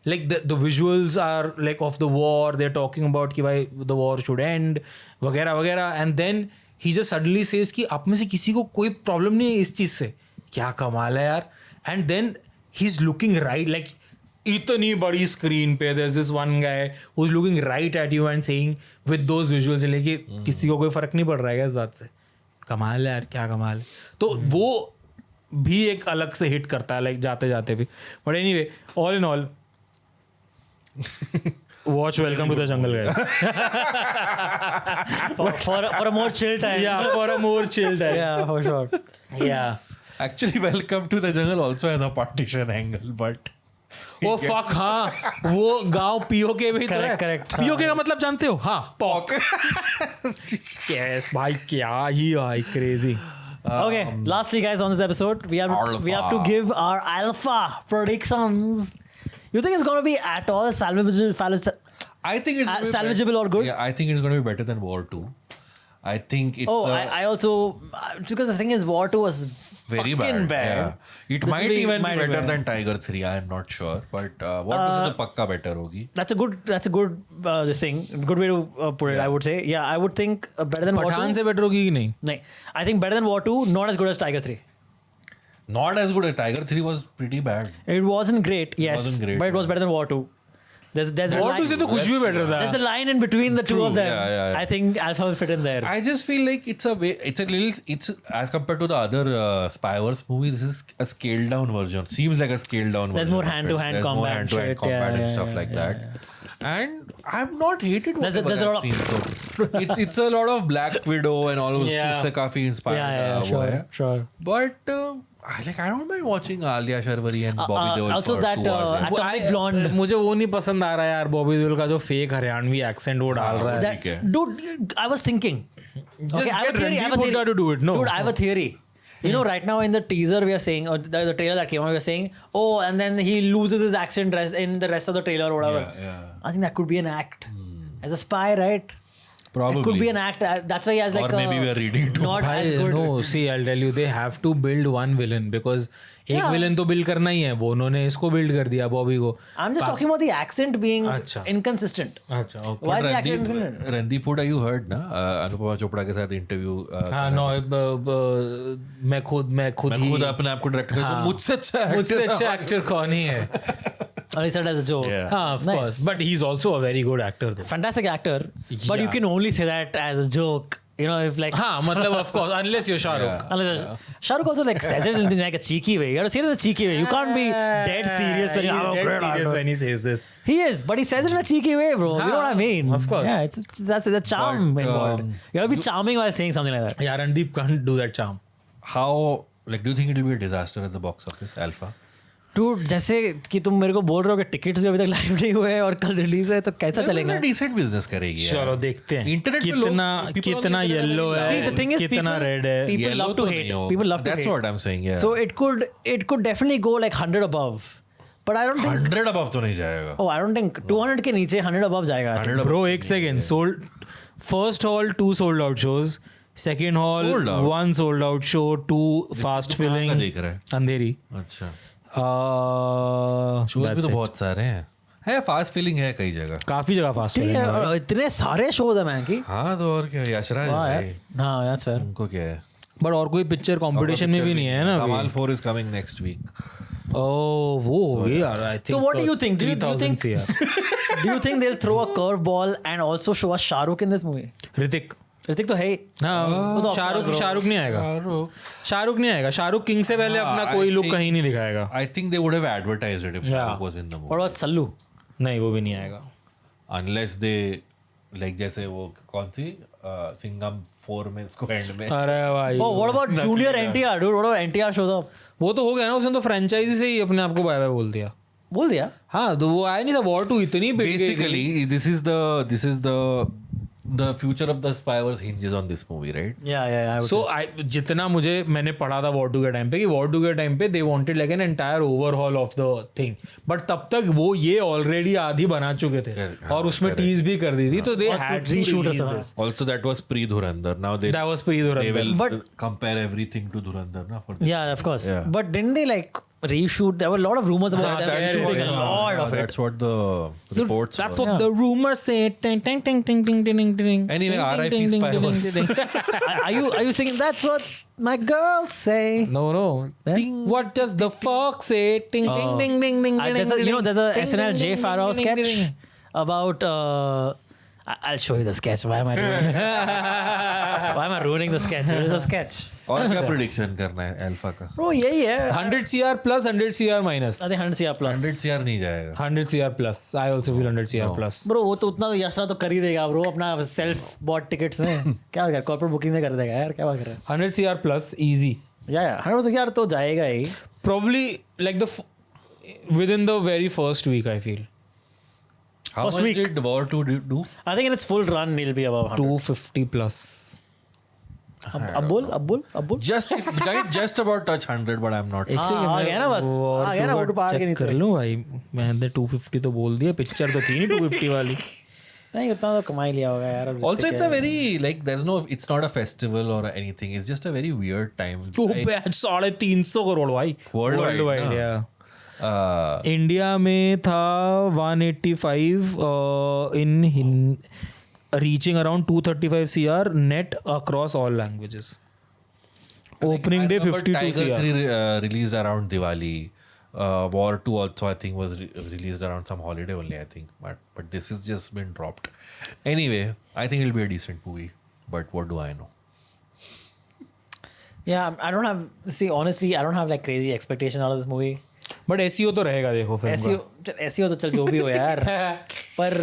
like the visuals are like of the war, they're talking about कि भाई the war should end वगैरह वगैरह, and then he just suddenly says कि आप में से किसी को कोई प्रॉब्लम नहीं है इस चीज़ से, क्या कमाल है यार। and then he's looking right, like इतनी बड़ी स्क्रीन पे there's this one guy who's looking right at you and saying with those visuals कि किसी को कोई फर्क नहीं पड़ रहा है इस बात से, कमाल है यार, क्या कमाल है। तो वो भी एक अलग से हिट करता है लाइक जाते जाते भी. But anyway, all in all, watch Welcome to the Jungle, guys. for a more chill time. Yeah, for a more chill time. Yeah, for sure. Yeah. Actually, Welcome to the Jungle also has a partition angle, but oh fuck, हाँ, वो गांव PoK भी तो है. Correct, PoK का मतलब जानते हो? हाँ, पॉक. Yes, भाई क्या ही भाई, crazy. Okay, lastly, guys, on this episode, we have to give our alpha predictions. You think it's gonna be at all salvageable? I think it's gonna be salvageable or good? Yeah, I think it's going to be better than War 2. I think it's I also because the thing is, War 2 was very fucking bad. Yeah. It This might will be- even be might be better bad. than Tiger 3. I am not sure, but War 2 से तो पक्का better होगी. That's a good this thing. Good way to put it. I would say. Yeah, I would think better than War 2. Pathan से better होगी कि नहीं? No, I think better than War 2. Not as good as Tiger 3. Not as good as Tiger 3 was pretty bad. It wasn't great. Yes, wasn't great, but it was yeah. better than War 2. There's a War 2 line- से तो कुछ भी better था. There's a line in between the two of them. yeah. I think Alpha will fit in there. I just feel like it's as compared to the other Spy Wars movie, this is a scaled down version. Seems like a scaled down version. There's more of hand-to-hand it. There's more combat hand-to-hand shit. combat Yeah, and yeah, stuff yeah, like yeah, that. And I've not hated There's a whatever lot I've of- seen. So it's a lot of Black Widow and all of Yeah. उससे काफी inspired Yeah, हुआ है. sure. But I don't mind watching Alia Sharwari and Bobby Deol also for that, 2 hours. yeah. Atomic Blonde. मुझे वो नहीं पसंद आ रहा है यार, बॉबी देओल का जो फेक हरियाणवी एक्सेंट वो डाल रहा है. That, ठीक है. dude, I was thinking. Just I have a get theory. I have a Randeep theory. Hooda to do it. No. Dude, I have a theory. You know, right now in the teaser we are saying, or the trailer that came out, we are saying, oh, and then he loses his accent in the rest of the trailer or whatever. Yeah. I think that could be an act. As a spy, right? Probably. It could be an act. That's why he has like Or maybe we are reading too not as भाई, good. no, see, I'll tell you, they have to build one villain because एक Yeah. Villain तो build करना ही है. वो उन्होंने इसको build कर दिया बॉबी को. I'm just talking about the accent being अच्छा. inconsistent. अच्छा, okay. Why is the accent inconsistent? Randeep Hooda, you heard ना अनुपमा चोपड़ा के साथ इंटरव्यू. हाँ, no, मैं खुद मैं ही खुद अपने आप को डायरेक्ट करता हूँ. मुझसे अच्छा एक्टर कौन ही है. Or he said as a joke. Yeah. हाँ, of Nice. course, but he's also a very good actor though. Fantastic actor. But you Yeah. can only say that as a joke. You know, if like हाँ, मतलब of course, unless you're Shahrukh. unless Shah Rukh also like says it in like a cheeky way. You have to say it in a cheeky way. You can't be dead serious when He's you're dead great serious actor. when he says this. He is, but he says it in a cheeky way, bro. You know what I mean? Of course. Yeah, that's the charm But, involved. You have to be charming while saying something like that. Yeah, Randeep can't do that charm. How like do you think it will be a disaster at the box office? Alpha. Dude, जैसे कि तुम मेरे को बोल रहे हो कि tickets भी अभी तक लाइव नहीं हुए और कल रिलीज है तो कैसा चलेगा? डिसेंट बिजनेस करेगी यार. चलो देखते हैं इंटरनेट पे कितना लोग- people on the कितना internet येलो are है, See, the thing is, कितना people- रेड है. people Yellow love to तो hate. नहीं हो. People love to That's hate. what I'm saying. Yeah. So it could definitely go like 100 above. But I don't think 100 above तो नहीं जाएगा. Oh, I don't think 200 के नीचे 100 above जाएगा. I think. 100 Bro, एक second. Sold first hall 2 sold out shows, second hall Sold out? 1 sold out show, 2 fast तो कहाँ का filling. देख रहा है? अंधेरी. अच्छा. शोज भी That's तो it. बहुत सारे हैं. है फास्ट फीलिंग है कई जगह. काफी जगह फास्ट ठीक है, फिलिंग. और इतने सारे शोज है मैं की. हाँ तो और क्या यशराज वाह यार. भाई. हाँ, that's fair. उनको क्या है? बट और कोई पिक्चर कंपटीशन में भी नहीं है ना कमाल अभी. 4 is coming next week. ओह वो होगी यार. I think So what do you think? Do you 3000 think- Do you think they'll throw a curveball and also show us Shah Rukh in this movie? Hrithik. Hrithik तो है ही. हाँ, तो शाहरुख नहीं आएगा. शाहरुख नहीं आएगा. शाहरुख किंग से पहले हाँ, अपना I कोई लुक think- कहीं नहीं दिखाएगा. I think they would have advertised it if Shah Rukh was in the movie. What about Sallu? नहीं, वो भी नहीं आएगा. Unless they like जैसे वो कौन सी सिंघम 4 में इसको एंड में. अरे भाई, Oh, what about Junior NTR, dude? What about NTR shows up? वो तो हो गया ना. उसने तो फ्रेंचाइजी से ही अपने आप को बाय बाय बोल दिया. बोल दिया. हाँ, तो वो आया नहीं था. वॉर 2 इतनी big गई थी. Basically, this is the future of the Spy Wars hinges on this movie, right? Yeah. I would सो जितना मैंने पढ़ा था वॉर 2 के टाइम पे कि वॉर 2 के टाइम पे they wanted like an entire overhaul of the thing. But तब तक वो ये ऑलरेडी आधी बना चुके थे और उसमें टीज भी कर दी थी. तो they had reshoot this. Also, that was pre-Dhurandhar. Now they that was pre will But- compare everything to Dhurandhar, na? For this. Yeah, of course. Yeah. But didn't they like reshoot? There were a lot of rumors about that. that's Reshooting what- a lot of it. That's what the reports. That's were. what the rumors say. Ting ting ting ting ting ting ting. Anyway, RIP Spy Wars. Are you thinking that's what my girls say? No. Eh? What does the fox say? Ting ting ting ting ting. There's a SNL Jay Farrow sketch about I'll show you the sketch. Why am I ruining the sketch? It is a sketch. और क्या prediction करना है alpha का? Bro, यही है. 100 CR plus, 100 CR minus. I think 100 CR plus. 100 CR नहीं जाएगा. 100 CR plus. I also feel 100 CR plus. Bro, वो तो उतना तो यशरा तो कर ही देगा bro अपना सेल्फ बॉट टिकट्स में. क्या कर कॉर्पोरेट बुकिंग में कर देगा यार, क्या बात कर रहा है? 100 CR plus, easy. Yeah, 100 CR तो जाएगा ही. Probably like within the very first week, I feel. How First much week. did War 2 do? I think in its full run it'll be above 100. 250 plus. अब बोल. Just about touch 100, but I'm not. हाँ, आ गया ना बस. आ गया ना vote पहाड़ के चेक नीचे. कर लूँ भाई. मैंने 250 तो बोल दिया, पिक्चर तो थी नहीं 250 वाली. नहीं उतना तो कमा ही लिया होगा यार. Also, it's a very it's not a festival or anything. It's just a very weird time. तो 350 करोड़ भाई. Worldwide, ना? yeah. इंडिया में था 185 in reaching around 235 CR net across all languages. Opening day 52 Tiger CR. 3 released around Diwali. War 2 also I think was released around some holiday only, I think. But this has just been dropped. Anyway, I think it'll be a decent movie. But what do I know? Yeah, I don't have. See, honestly, I don't have like crazy expectation out of this movie. But SEO तो रहेगा देखो film SEO तो चल जो भी हो यार. पर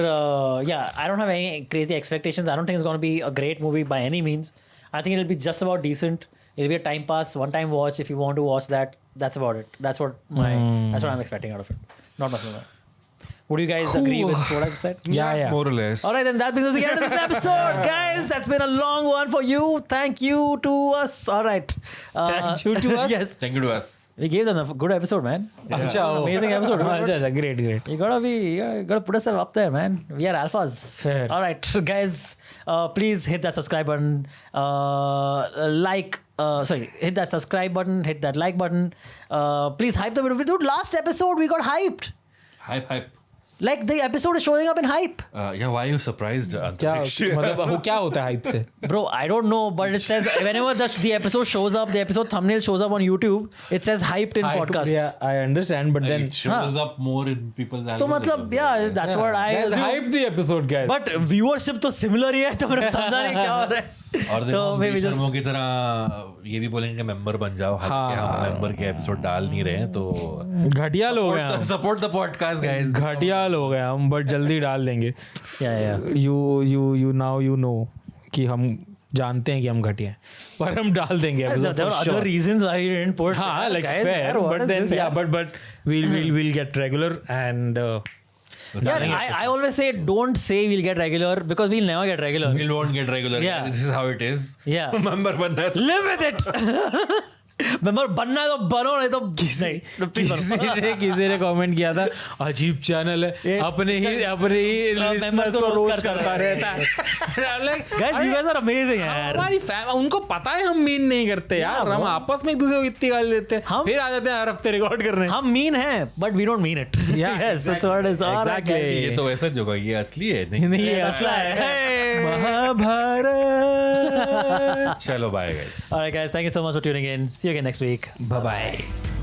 yeah, I don't have any crazy expectations. I don't think it's going to be a great movie by any means. I think it'll be just about decent. It'll be a time pass, one time watch if you want to watch that. That's about it. That's what I'm expecting out of it. Not much more. Would you guys agree with what I just said? Yeah. More or less. All right, then that brings us to the end of this episode, guys. That's been a long one for you. Thank you to us. All right. Thank you to us? Yes. Thank you to us. We gave them a good episode, man. अच्छा Amazing episode. अच्छा great. You gotta put yourself up there, man. We are alphas. Fair. All right, guys. Please hit that subscribe button. Hit that subscribe button. Hit that like button. Please hype the video. Dude, last episode we got hyped. Hype. Like the episode is showing up in hype. Yeah, why are you surprised? क्या Antariksh? मतलब वो क्या होता है hype से? Bro, I don't know, but it says whenever the episode shows up, the episode thumbnail shows up on YouTube, it says hyped in podcasts. Yeah, I understand, but then It shows up more in people's तो मतलब yeah, that's what I guys assume. hype the episode, guys. But viewership तो similar ही है, तो मैंने समझा नहीं क्या हो रहा है. और तो देखो हम maybe just शर्मों की तरह ये भी बोलेंगे मेंबर बन जाओ. हालांकि हम मेंबर के एपिसोड डाल नहीं रहे हैं तो घटिया लोग हैं हम. Support the podcast guys. घटिया लोग हैं हम, बट जल्दी डाल देंगे. yeah. You now you know कि हम जानते हैं कि हम घटिया हैं, पर हम डाल देंगे episode There for were sure. other reasons why you didn't put. हाँ, like Guys, fair, यार, what but is then this, yeah, यार? but we'll get regular and Yeah, I always say don't say we'll get regular because we'll never get regular. We won't get regular. Yeah. This is how it is. Yeah. Member बनना है. Live with it. Member बनना है तो बनो, नहीं तो नहीं. किसी ने कमेंट किया था अजीब चैनल है, अपने ही listeners को रोस्ट करता रहता है. Guys, you guys are amazing यार. हमारी उनको पता है हम मीन नहीं करते यार. हम आपस में एक दूसरे को इतनी गाली देते हैं, फिर आ जाते हैं हर हफ्ते रिकॉर्ड करने. हम mean हैं, but we don't mean it. Yeah, Yes, that's what it is. All right, Exactly. guys. ये तो ऐसा जो है, ये असली है नहीं. नहीं ये असला है. महाभारत. चलो bye guys. All right, guys. Thank you so much for tuning in. See you again next week. Bye bye.